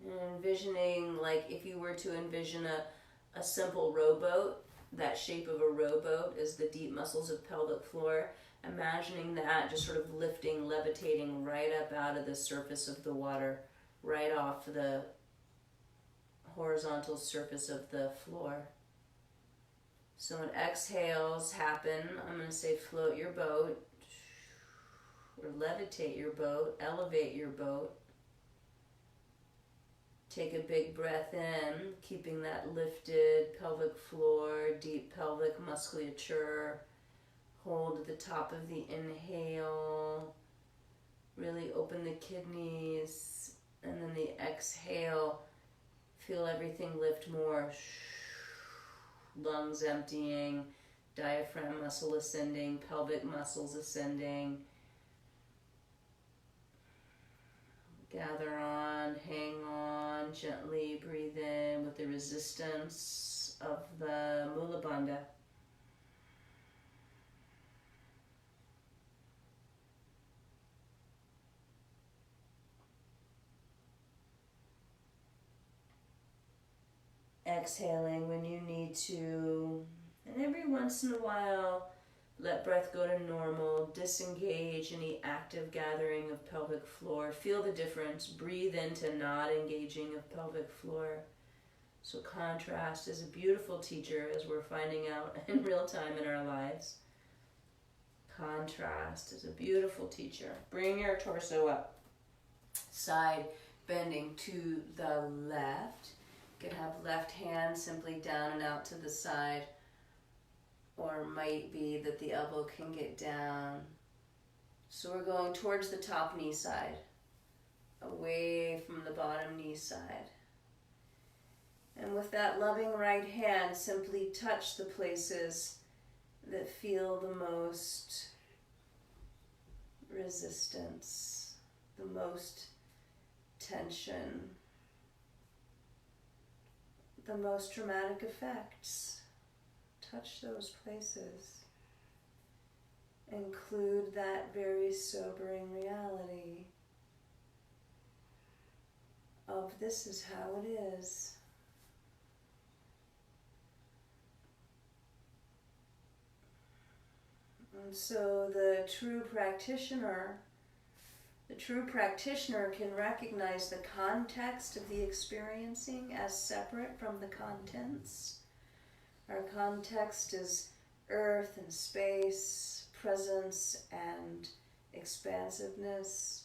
And envisioning, like if you were to envision a simple rowboat, that shape of a rowboat is the deep muscles of pelvic floor. Imagining that just sort of lifting, levitating right up out of the surface of the water, right off the horizontal surface of the floor. So when exhales happen, I'm going to say float your boat, or levitate your boat, elevate your boat. Take a big breath in, keeping that lifted pelvic floor, deep pelvic musculature. Hold at the top of the inhale, really open the kidneys, and then the exhale, feel everything lift more. Lungs emptying, diaphragm muscle ascending, pelvic muscles ascending. Gather on, hang on, gently breathe in with the resistance of the Mula Bandha. Exhaling when you need to, and every once in a while let breath go to normal. Disengage any active gathering of pelvic floor. Feel the difference. Breathe into not engaging of pelvic floor. So contrast is a beautiful teacher, as we're finding out in real time in our lives. Contrast is a beautiful teacher. Bring your torso up. Side bending to the left. You can have left hand simply down and out to the side, or might be that the elbow can get down. So we're going towards the top knee side, away from the bottom knee side. And with that loving right hand, simply touch the places that feel the most resistance, the most tension, the most traumatic effects. Touch those places. Include that very sobering reality of this is how it is. And so the true practitioner can recognize the context of the experiencing as separate from the contents. Our context is earth and space, presence and expansiveness.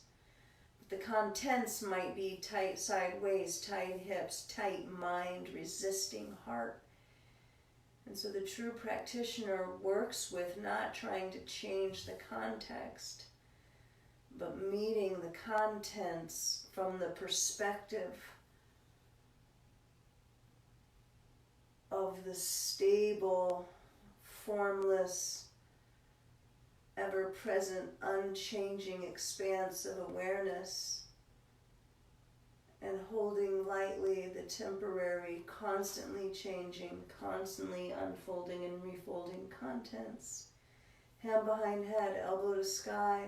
The contents might be tight sideways, tight hips, tight mind, resisting heart. And so the true practitioner works with not trying to change the context, but meeting the contents from the perspective of the stable, formless, ever-present, unchanging expanse of awareness, and holding lightly the temporary, constantly changing, constantly unfolding and refolding contents. Hand behind head, elbow to sky,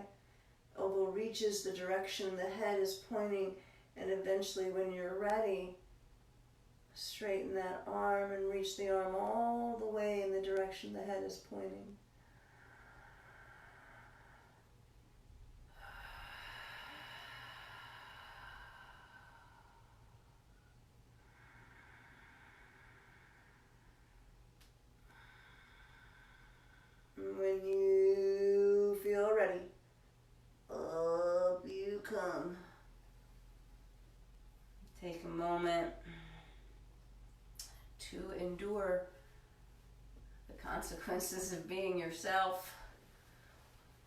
elbow reaches the direction the head is pointing, and eventually when you're ready, straighten that arm and reach the arm all the way in the direction the head is pointing. When you feel ready, up you come. Take a moment to endure the consequences of being yourself.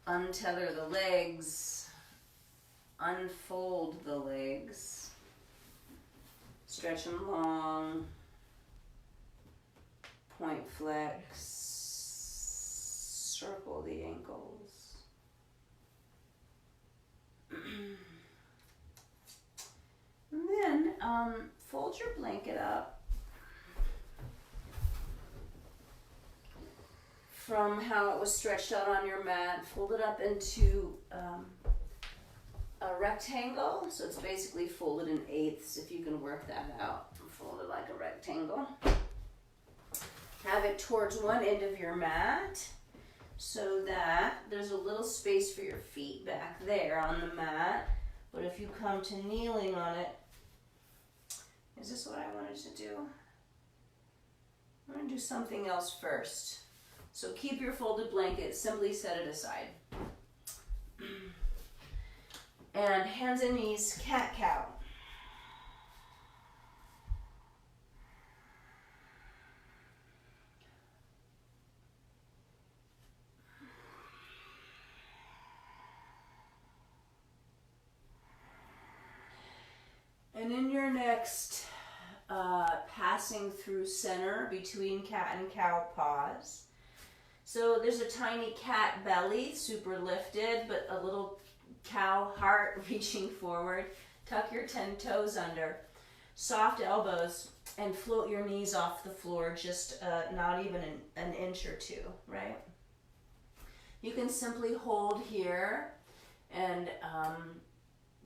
Untether the legs, unfold the legs, stretch them long, point flex, circle the ankles. And then fold your blanket up from how it was stretched out on your mat. Fold it up into a rectangle. So it's basically folded in eighths, if you can work that out. Fold it like a rectangle. Have it towards one end of your mat, so that there's a little space for your feet back there on the mat. But if you come to kneeling on it, is this what I wanted to do? I'm going to do something else first. So keep your folded blanket, simply set it aside. And hands and knees, cat-cow. And in your next passing through center between cat and cow paws. So there's a tiny cat belly, super lifted, but a little cow heart reaching forward. Tuck your 10 toes under. Soft elbows and float your knees off the floor, just not even an inch or two, right? You can simply hold here and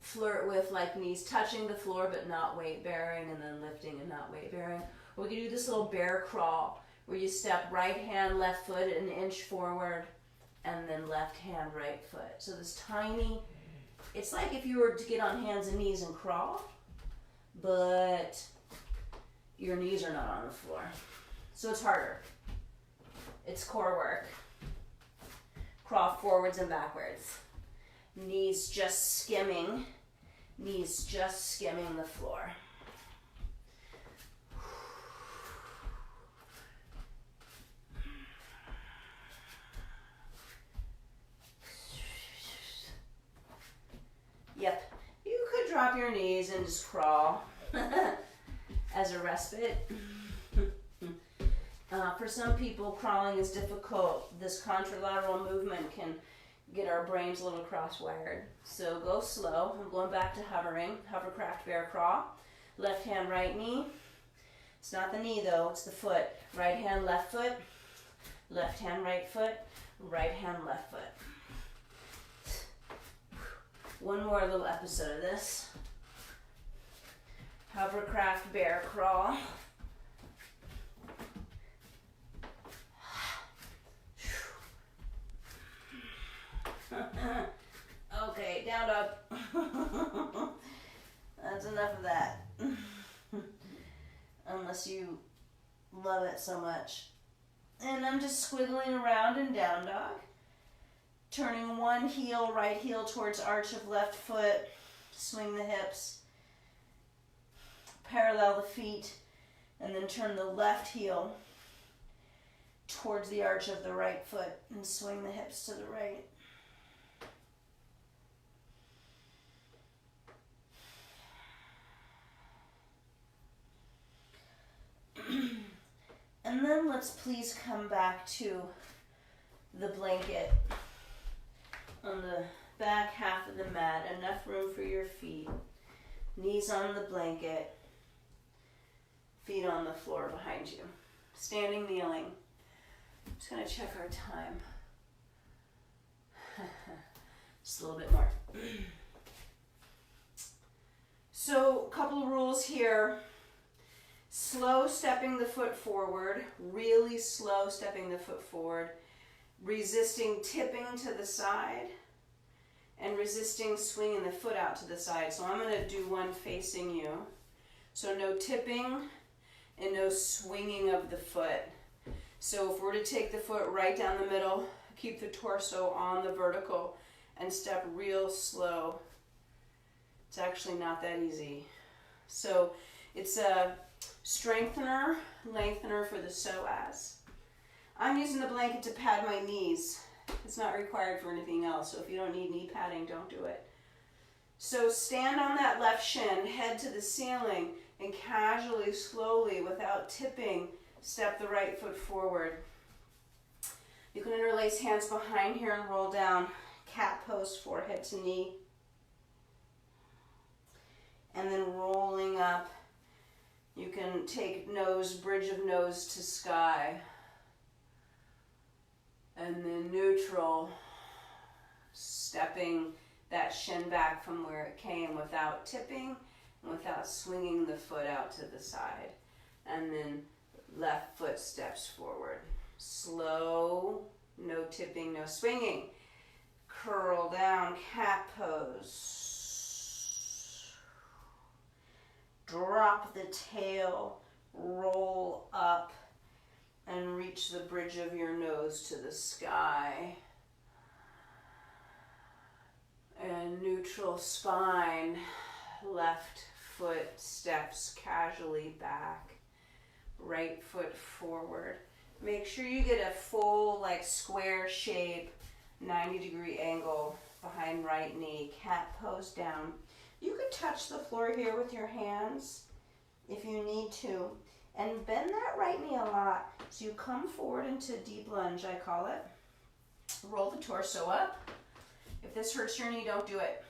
flirt with like knees touching the floor but not weight bearing, and then lifting and not weight bearing. We can do this little bear crawl where you step right hand, left foot an inch forward, and then left hand, right foot. So this tiny, it's like if you were to get on hands and knees and crawl, but your knees are not on the floor. So it's harder. It's core work. Crawl forwards and backwards. Knees just skimming the floor. Yep, you could drop your knees and just crawl as a respite. For some people, crawling is difficult. This contralateral movement can get our brains a little cross-wired. So go slow. I'm going back to hovering, hovercraft bear crawl. Left hand, right knee. It's not the knee though, it's the foot. Right hand, left foot. Left hand, right foot. Right hand, left foot. One more little episode of this. Hovercraft bear crawl. down dog. That's enough of that. Unless you love it so much. And I'm just squiggling around in down dog. Turning one heel, right heel towards arch of left foot. Swing the hips. Parallel the feet. And then turn the left heel towards the arch of the right foot and swing the hips to the right. And then let's please come back to the blanket on the back half of the mat. Enough room for your feet. Knees on the blanket. Feet on the floor behind you. Standing, kneeling. I'm just going to check our time. Just a little bit more. So, a couple of rules here. Slow stepping the foot forward. Really slow stepping the foot forward. Resisting tipping to the side. And resisting swinging the foot out to the side. So I'm going to do one facing you. So no tipping and no swinging of the foot. So if we're to take the foot right down the middle, keep the torso on the vertical, and step real slow. It's actually not that easy. So it's a strengthener, lengthener for the psoas. I'm using the blanket to pad my knees. It's not required for anything else, so if you don't need knee padding, don't do it. So stand on that left shin, head to the ceiling, and casually, slowly, without tipping, step the right foot forward. You can interlace hands behind here and roll down. Cat pose, forehead to knee. And then rolling up, you can take nose, bridge of nose to sky. And then neutral, stepping that shin back from where it came without tipping and without swinging the foot out to the side. And then left foot steps forward. Slow, no tipping, no swinging. Curl down, cat pose. Drop the tail, roll up, and reach the bridge of your nose to the sky. And neutral spine, left foot steps casually back, right foot forward. Make sure you get a full, like, square shape, 90-degree angle behind right knee. Cat pose down. You could touch the floor here with your hands if you need to. And bend that right knee a lot. So you come forward into deep lunge, I call it. Roll the torso up. If this hurts your knee, don't do it.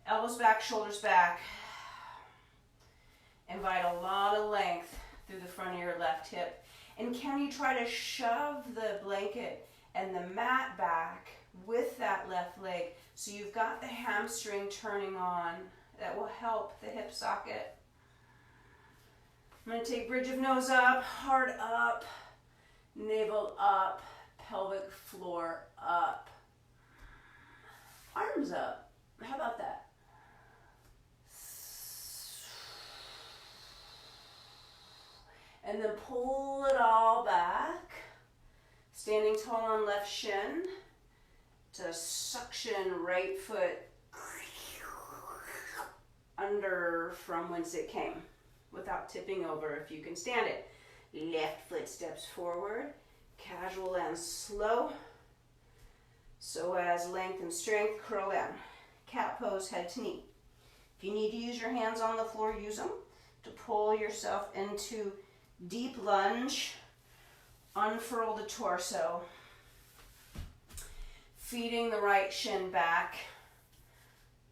Elbows back, shoulders back. Invite a lot of length through the front of your left hip. And can you try to shove the blanket and the mat back with that left leg so you've got the hamstring turning on? That will help the hip socket. I'm going to take bridge of nose up, heart up, navel up, pelvic floor up, arms up. How about that? And then pull it all back, standing tall on left shin to suction right foot under from whence it came, without tipping over if you can stand it. Left foot steps forward, casual and slow. Psoas length and strength, curl down. Cat pose, head to knee. If you need to use your hands on the floor, use them to pull yourself into deep lunge. Unfurl the torso. Feeding the right shin back.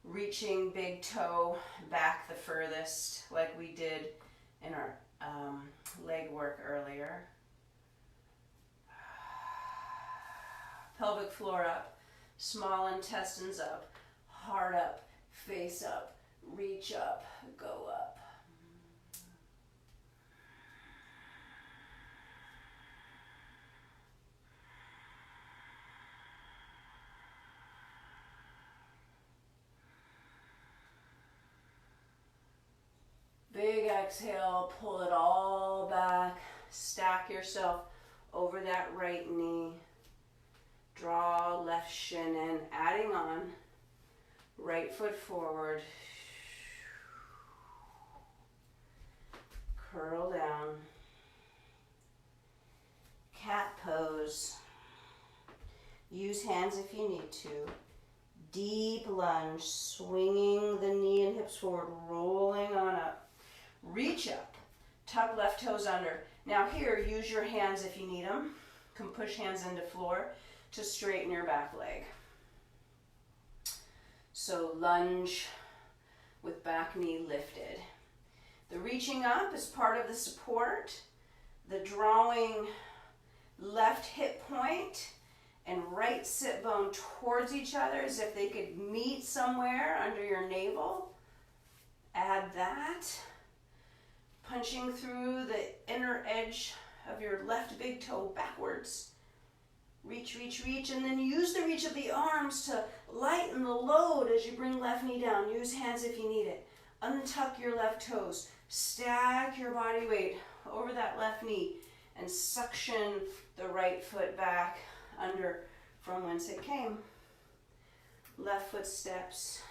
Reaching big toe back the furthest, like we did in our leg work earlier. Pelvic floor up, small intestines up, heart up, face up, reach up, go up. exhale, pull it all back. Stack yourself over that right knee. Draw left shin in, adding on. Right foot forward. Curl down. Cat pose. Use hands if you need to. Deep lunge, swinging the knee and hips forward, rolling on up. Reach up, tuck left toes under. Now here, use your hands if you need them. You can push hands into floor to straighten your back leg. So lunge with back knee lifted. The reaching up is part of the support. The drawing left hip point and right sit bone towards each other as if they could meet somewhere under your navel. Add that. Punching through the inner edge of your left big toe backwards. Reach, reach, reach, and then use the reach of the arms to lighten the load as you bring left knee down. Use hands if you need it. Untuck your left toes. Stack your body weight over that left knee and suction the right foot back under from whence it came. Left foot steps.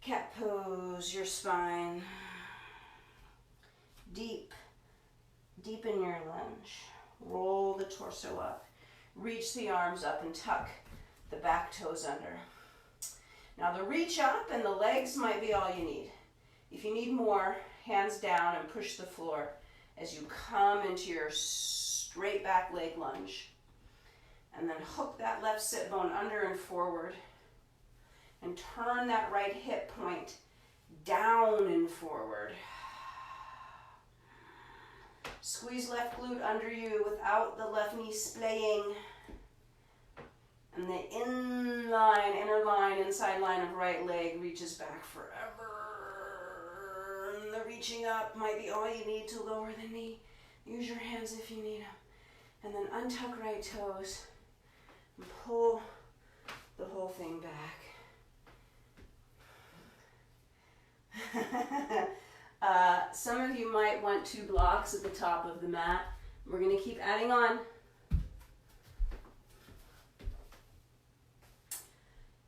Cat pose, your spine. Deepen your lunge. Roll the torso up. Reach the arms up and tuck the back toes under. Now the reach up and the legs might be all you need. If you need more, hands down and push the floor as you come into your straight back leg lunge. And then hook that left sit bone under and forward. And turn that right hip point down and forward. Squeeze left glute under you without the left knee splaying. And the inner line, inside line of right leg reaches back forever. And the reaching up might be all you need to lower the knee. Use your hands if you need them. And then untuck right toes and pull the whole thing back. Some of you might want 2 blocks at the top of the mat. We're going to keep adding on.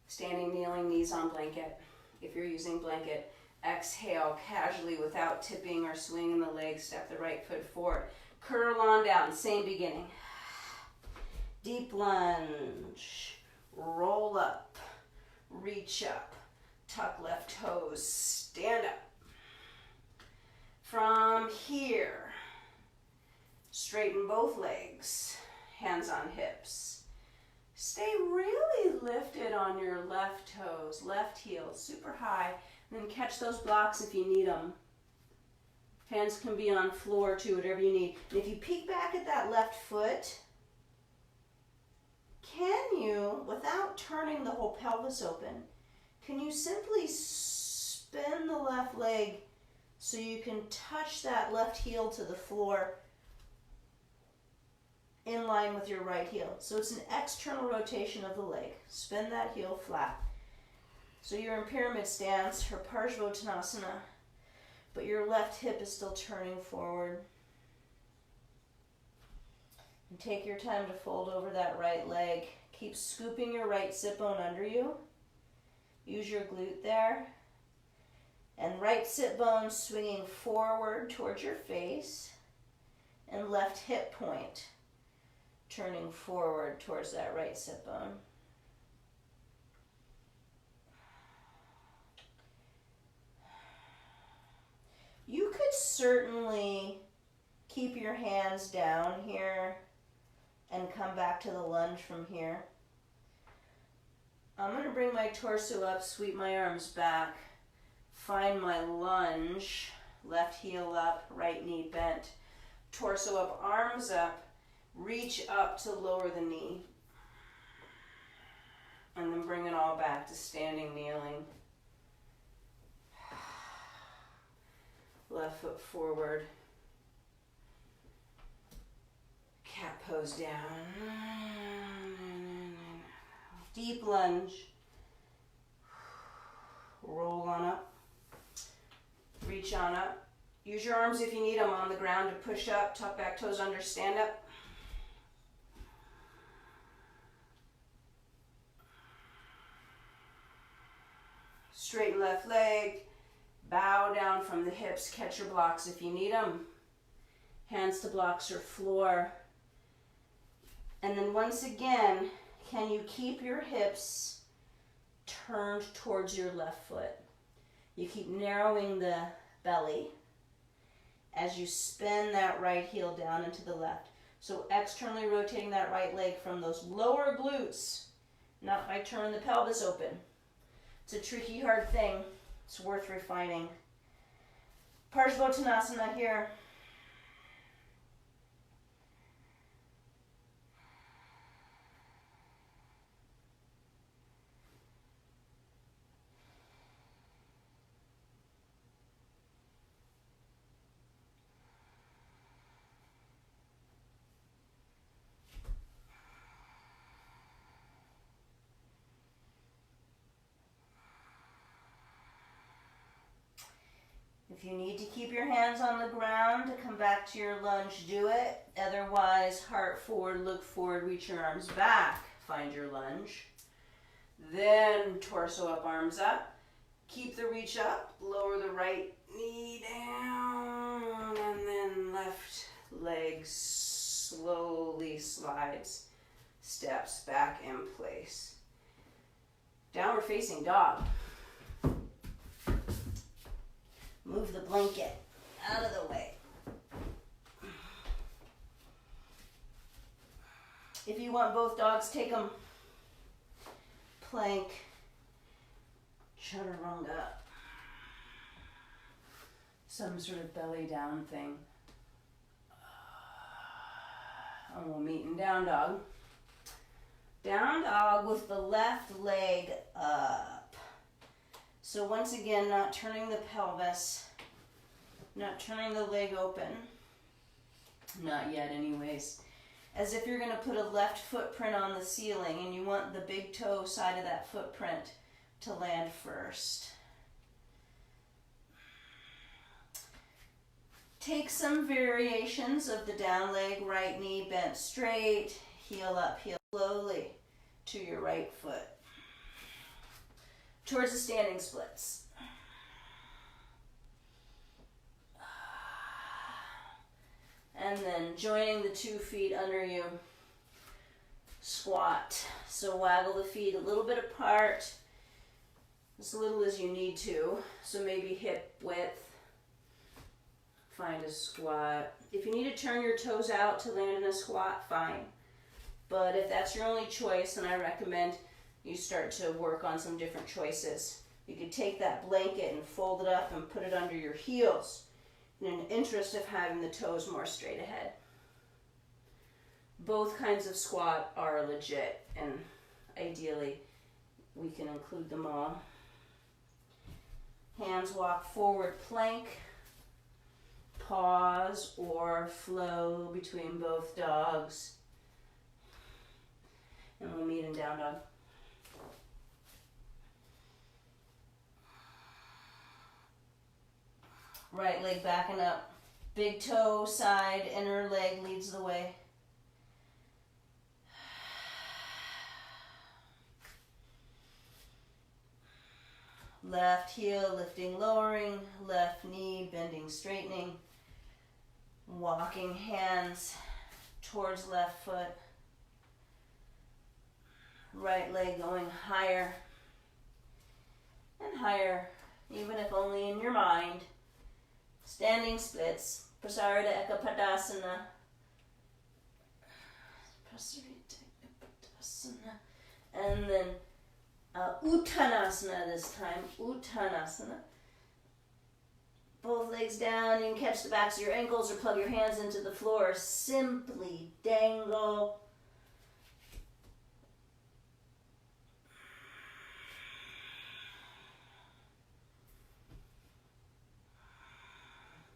Standing, kneeling, knees on blanket. If you're using blanket, exhale casually without tipping or swinging the legs. Step the right foot forward. Curl on down, same beginning. Deep lunge. Roll up. Reach up. Tuck left toes. Stand up. From here, straighten both legs, hands on hips. Stay really lifted on your left toes, left heel, super high, and then catch those blocks if you need them. Hands can be on floor too, whatever you need. And if you peek back at that left foot, can you, without turning the whole pelvis open, can you simply spin the left leg so you can touch that left heel to the floor in line with your right heel. So it's an external rotation of the leg. Spin that heel flat. So you're in pyramid stance or Parsvottanasana, but your left hip is still turning forward. And take your time to fold over that right leg. Keep scooping your right sit bone under you. Use your glute there. And right sit bone swinging forward towards your face. And left hip point turning forward towards that right sit bone. You could certainly keep your hands down here and come back to the lunge from here. I'm going to bring my torso up, sweep my arms back, find my lunge, left heel up, right knee bent, torso up, arms up, reach up to lower the knee, and then bring it all back to standing, kneeling. Left foot forward. Cat pose down. Deep lunge. Roll on up. Reach on up. Use your arms if you need them on the ground to push up. Tuck back toes under, stand up. Straighten left leg. Bow down from the hips. Catch your blocks if you need them. Hands to blocks or floor. And then once again, can you keep your hips turned towards your left foot? You keep narrowing the belly as you spin that right heel down into the left. So externally rotating that right leg from those lower glutes, not by turning the pelvis open. It's a tricky, hard thing. It's worth refining. Parsvottanasana here. If you need to keep your hands on the ground to come back to your lunge, do it. Otherwise, heart forward, look forward, reach your arms back. Find your lunge. Then torso up, arms up. Keep the reach up. Lower the right knee down. And then left leg slowly slides, steps back in place. Downward facing dog. Move the blanket out of the way. If you want both dogs, take them plank, chaturanga, some sort of belly down thing. And we'll meet in down dog. Down dog with the left leg up. So once again, not turning the pelvis, not turning the leg open. Not yet anyways. As if you're going to put a left footprint on the ceiling and you want the big toe side of that footprint to land first. Take some variations of the down leg, right knee bent straight, heel up, heel slowly to your right foot. Towards the standing splits. And then joining the 2 feet under you. Squat. So waggle the feet a little bit apart. As little as you need to. So maybe hip width. Find a squat. If you need to turn your toes out to land in a squat, fine. But if that's your only choice, then I recommend you start to work on some different choices. You could take that blanket and fold it up and put it under your heels in the interest of having the toes more straight ahead. Both kinds of squat are legit, and ideally we can include them all. Hands walk forward plank, pause or flow between both dogs, and we'll meet in down dog. Right leg backing up. Big toe side, inner leg leads the way. Left heel lifting, lowering. Left knee bending, straightening. Walking hands towards left foot. Right leg going higher and higher, even if only in your mind. Standing splits, Prasarita Ekapadasana. And then Uttanasana this time, Uttanasana. Both legs down, you can catch the backs of your ankles or plug your hands into the floor. Simply dangle.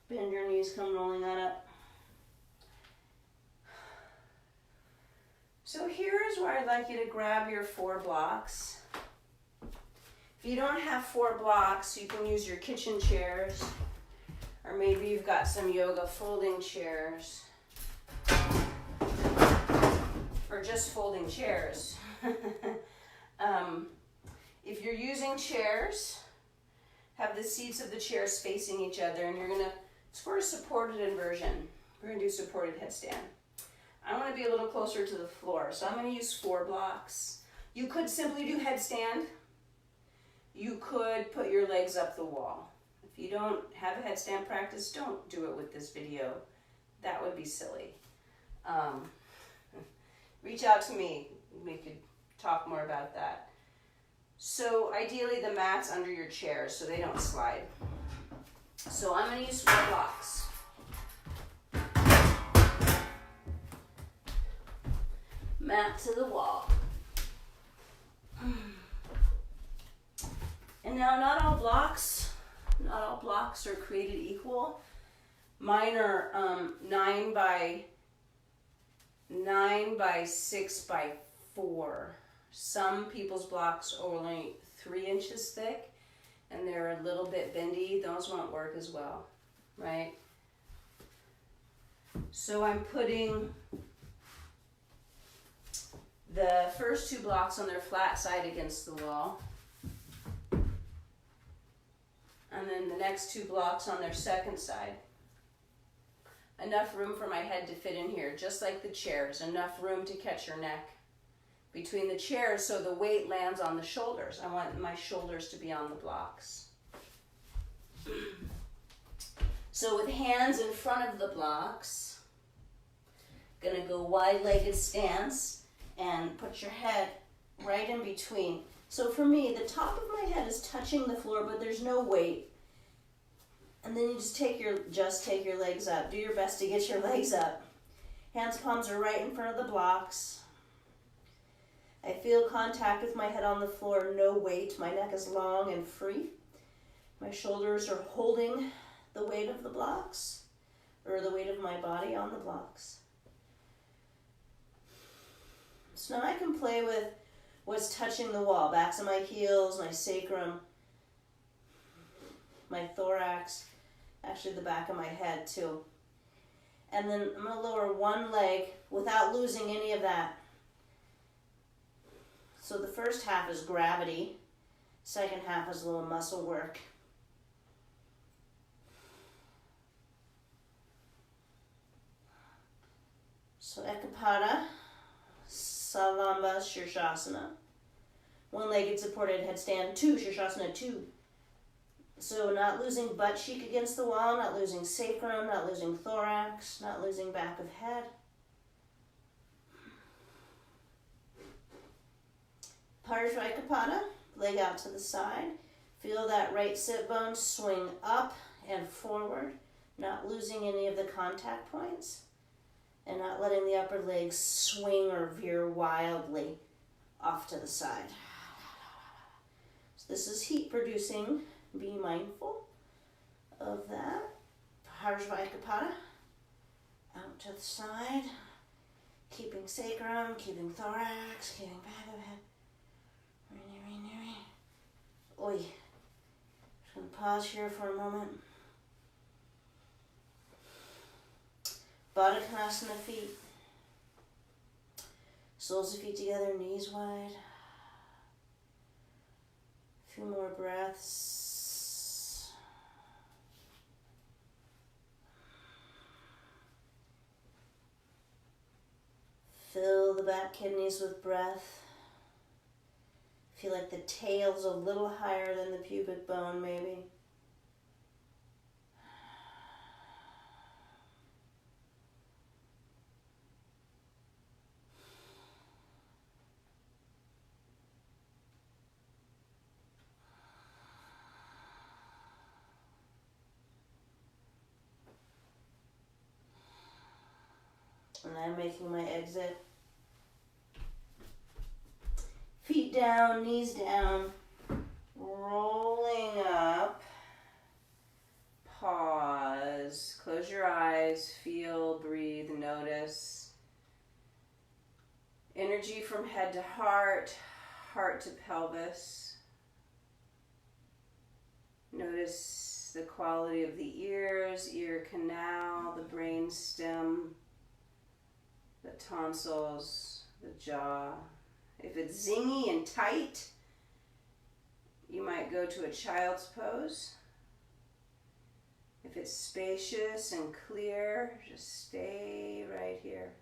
Bend your knees, come rolling on up. So here is where I'd like you to grab your 4 blocks. If you don't have 4 blocks, you can use your kitchen chairs. Or maybe you've got some yoga folding chairs. Or just folding chairs. If you're using chairs, have the seats of the chairs facing each other, and it's for a supported inversion. We're gonna do supported headstand. I wanna be a little closer to the floor, so I'm gonna use 4 blocks. You could simply do headstand. You could put your legs up the wall. If you don't have a headstand practice, don't do it with this video. That would be silly. Reach out to me. We could talk more about that. So ideally the mat's under your chairs so they don't slide. So I'm going to use 4 blocks. Mat to the wall. And now not all blocks are created equal. Mine are 9 by 6 by 4. Some people's blocks are only 3 inches thick and they're a little bit bendy. Those won't work as well, right? So I'm putting the first 2 blocks on their flat side against the wall. And then the next 2 blocks on their second side. Enough room for my head to fit in here, just like the chairs. Enough room to catch your neck between the chairs so the weight lands on the shoulders. I want my shoulders to be on the blocks. So with hands in front of the blocks, gonna go wide-legged stance and put your head right in between. So for me, the top of my head is touching the floor, but there's no weight. And then you just take your legs up. Do your best to get your legs up. Hands, palms are right in front of the blocks. I feel contact with my head on the floor, no weight. My neck is long and free. My shoulders are holding the weight of the blocks, or the weight of my body on the blocks. So now I can play with what's touching the wall. Backs of my heels, my sacrum, my thorax, actually the back of my head too. And then I'm going to lower one leg without losing any of that. So the first half is gravity. Second half is a little muscle work. So Ekapada, Salamba, Shirshasana. One-legged supported headstand, 2, Shirshasana 2. So not losing butt cheek against the wall, not losing sacrum, not losing thorax, not losing back of head. Parshvikapada, leg out to the side. Feel that right sit bone swing up and forward, not losing any of the contact points, and not letting the upper leg swing or veer wildly off to the side. So this is heat producing. Be mindful of that. Parshvikapada, out to the side, keeping sacrum, keeping thorax, keeping back of head. Oi. Just going to pause here for a moment. Baddha Konasana feet. Soles of feet together, knees wide. A few more breaths. Fill the back kidneys with breath. Feel like the tail's a little higher than the pubic bone, maybe. And I'm making my exit. Feet down, knees down, rolling up, pause, close your eyes, feel, breathe, notice. Energy from head to heart, heart to pelvis. Notice the quality of the ears, ear canal, the brain stem, the tonsils, the jaw. If it's zingy and tight, you might go to a child's pose. If it's spacious and clear, just stay right here.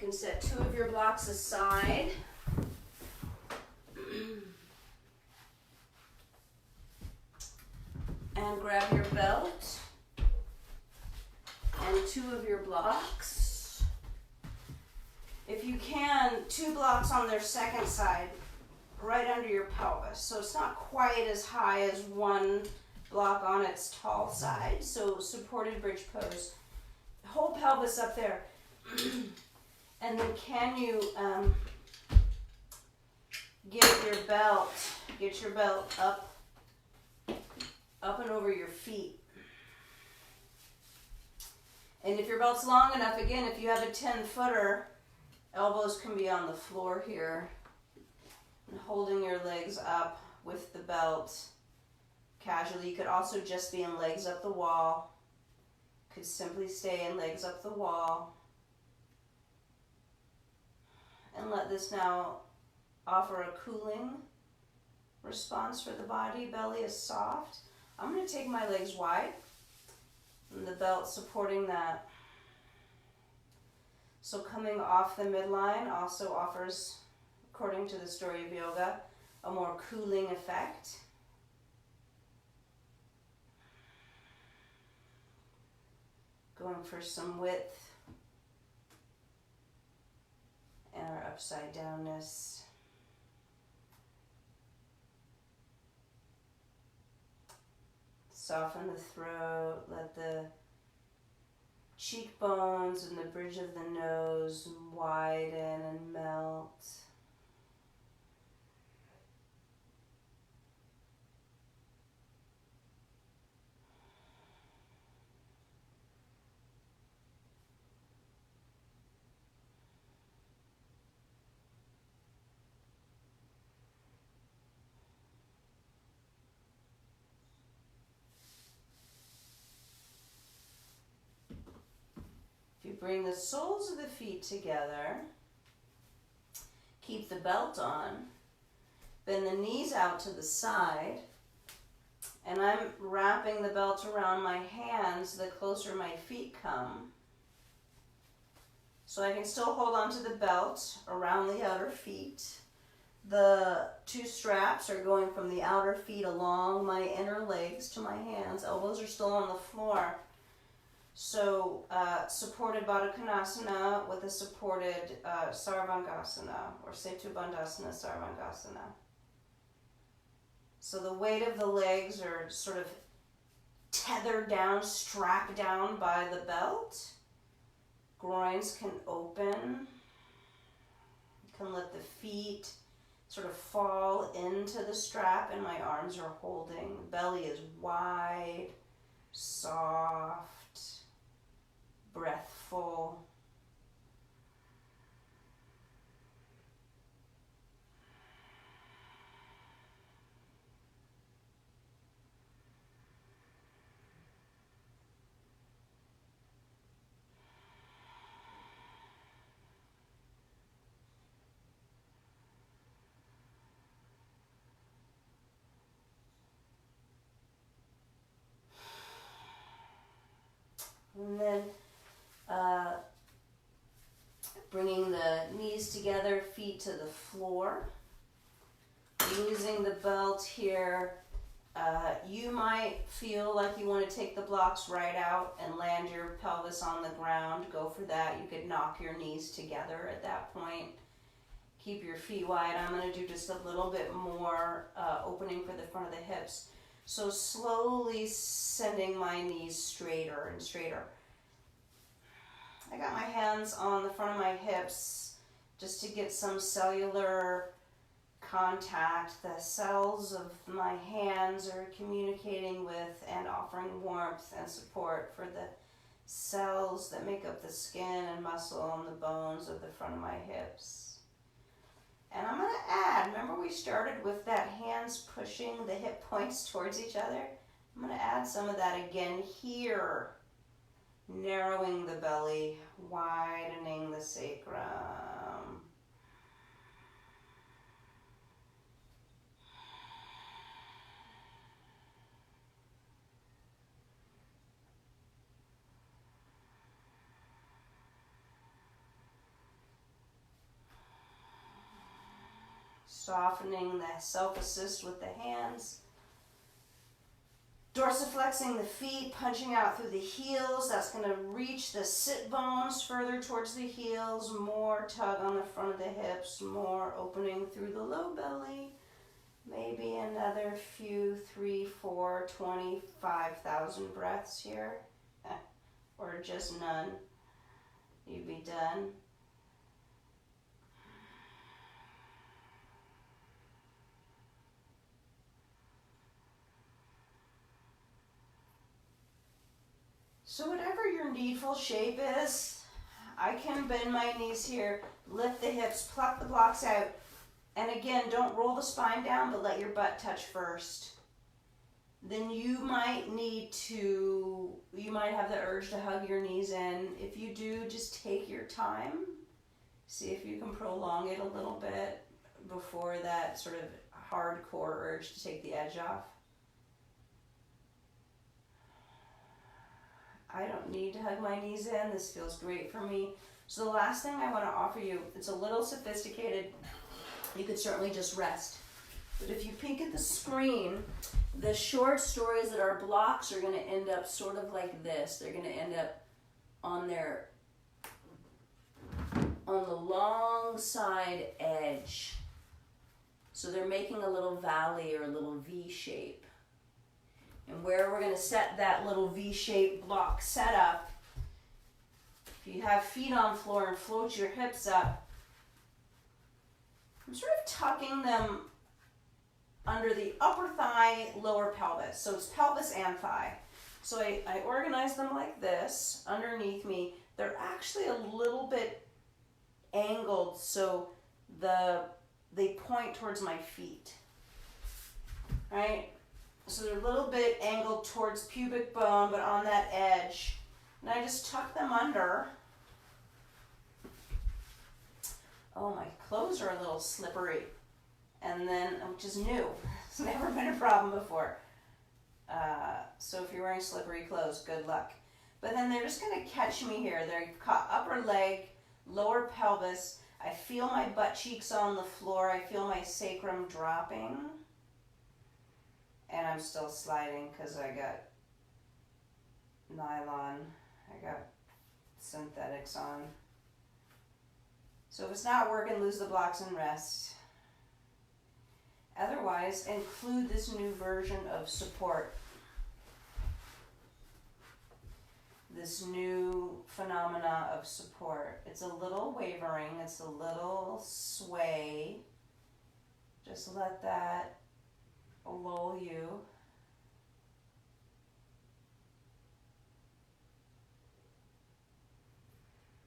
You can set 2 of your blocks aside. And grab your belt and 2 of your blocks. If you can, 2 blocks on their second side, right under your pelvis. So it's not quite as high as 1 block on its tall side. So supported bridge pose. Whole pelvis up there. And then can you get your belt up and over your feet. And if your belt's long enough, again, if you have a 10-footer, elbows can be on the floor here. And holding your legs up with the belt casually. You could also just be in legs up the wall. Could simply stay in legs up the wall. And let this now offer a cooling response for the body. Belly is soft. I'm going to take my legs wide and the belt supporting that. So coming off the midline also offers, according to the story of yoga, a more cooling effect. Going for some width and our upside downness. Soften the throat, let the cheekbones and the bridge of the nose widen and melt. Bring the soles of the feet together, keep the belt on, bend the knees out to the side, and I'm wrapping the belt around my hands the closer my feet come. So I can still hold on to the belt around the outer feet. The 2 straps are going from the outer feet along my inner legs to my hands. Elbows are still on the floor. So supported Baddha Konasana with a supported Sarvangasana or Setu Bandhasana Sarvangasana. So the weight of the legs are sort of tethered down, strapped down by the belt. Groins can open. You can let the feet sort of fall into the strap and my arms are holding. The belly is wide, soft, breathful. And then bringing the knees together, feet to the floor. Using the belt here, you might feel like you want to take the blocks right out and land your pelvis on the ground. Go for that. You could knock your knees together at that point. Keep your feet wide. I'm going to do just a little bit more opening for the front of the hips. So slowly sending my knees straighter and straighter. I got my hands on the front of my hips just to get some cellular contact. The cells of my hands are communicating with and offering warmth and support for the cells that make up the skin and muscle and the bones of the front of my hips. And I'm going to add, remember we started with that hands pushing the hip points towards each other? I'm going to add some of that again here, narrowing the belly, widening the sacrum. Softening the self-assist with the hands. Dorsiflexing the feet, punching out through the heels. That's going to reach the sit bones further towards the heels. More tug on the front of the hips. More opening through the low belly. Maybe another few, 3, 4, 25,000 breaths here. Or just none. You'd be done. So whatever your needful shape is, I can bend my knees here, lift the hips, pluck the blocks out, and again, don't roll the spine down, but let your butt touch first. Then you might have the urge to hug your knees in. If you do, just take your time. See if you can prolong it a little bit before that sort of hardcore urge to take the edge off. I don't need to hug my knees in. This feels great for me. So the last thing I want to offer you, it's a little sophisticated. You could certainly just rest. But if you peek at the screen, the short stories that are blocks are going to end up sort of like this. They're going to end up on the long side edge. So they're making a little valley or a little V shape. And where we're going to set that little V-shaped block setup, if you have feet on floor and float your hips up, I'm sort of tucking them under the upper thigh, lower pelvis. So it's pelvis and thigh. So I organize them like this underneath me. They're actually a little bit angled so they point towards my feet, right? So they're a little bit angled towards pubic bone, but on that edge. And I just tuck them under. Oh, my clothes are a little slippery. And then, which is new. It's never been a problem before. So if you're wearing slippery clothes, good luck. But then they're just going to catch me here. They're caught upper leg, lower pelvis. I feel my butt cheeks on the floor. I feel my sacrum dropping. And I'm still sliding because I got nylon. I got synthetics on. So if it's not working, lose the blocks and rest. Otherwise, include this new version of support. This new phenomena of support. It's a little wavering. It's a little sway. Just let that lull you.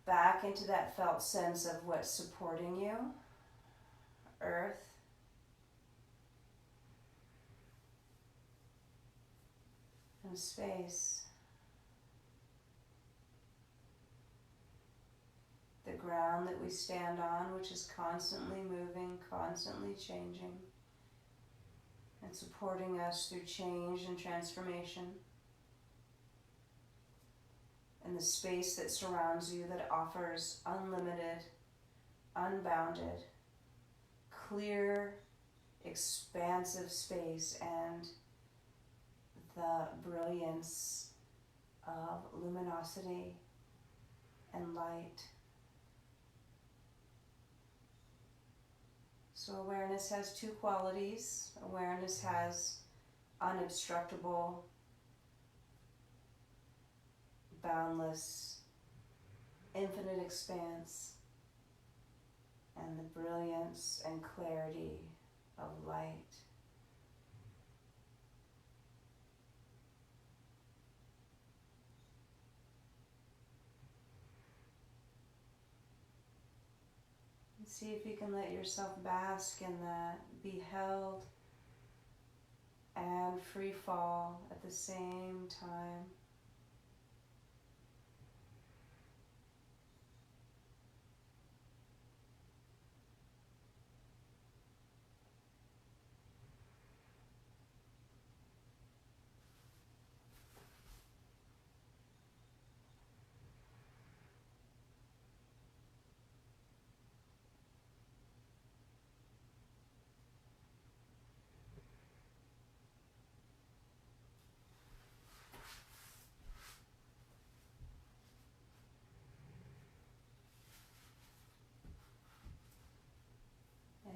Back into that felt sense of what's supporting you. Earth. And space. The ground that we stand on, which is constantly moving, constantly changing. And supporting us through change and transformation. And the space that surrounds you that offers unlimited, unbounded, clear, expansive space and the brilliance of luminosity and light. So awareness has two qualities. Awareness has unobstructable, boundless, infinite expanse, and the brilliance and clarity of light. And see if you can let yourself bask in that, be held and free fall at the same time.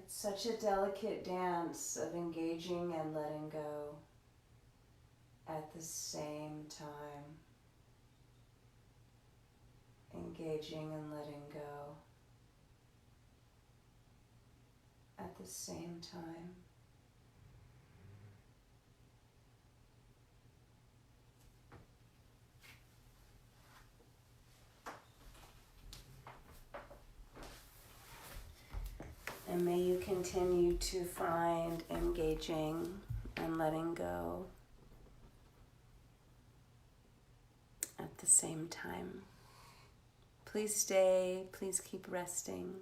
It's such a delicate dance of engaging and letting go at the same time. Engaging and letting go at the same time. And may you continue to find engaging and letting go at the same time. Please stay, please keep resting.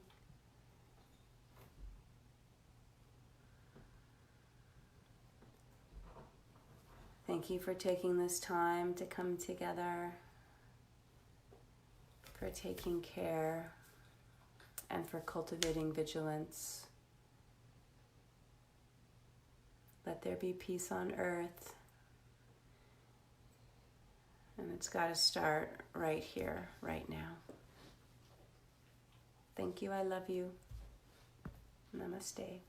Thank you for taking this time to come together, for taking care, and for cultivating vigilance. Let there be peace on earth. And it's got to start right here, right now. Thank you. I love you. Namaste.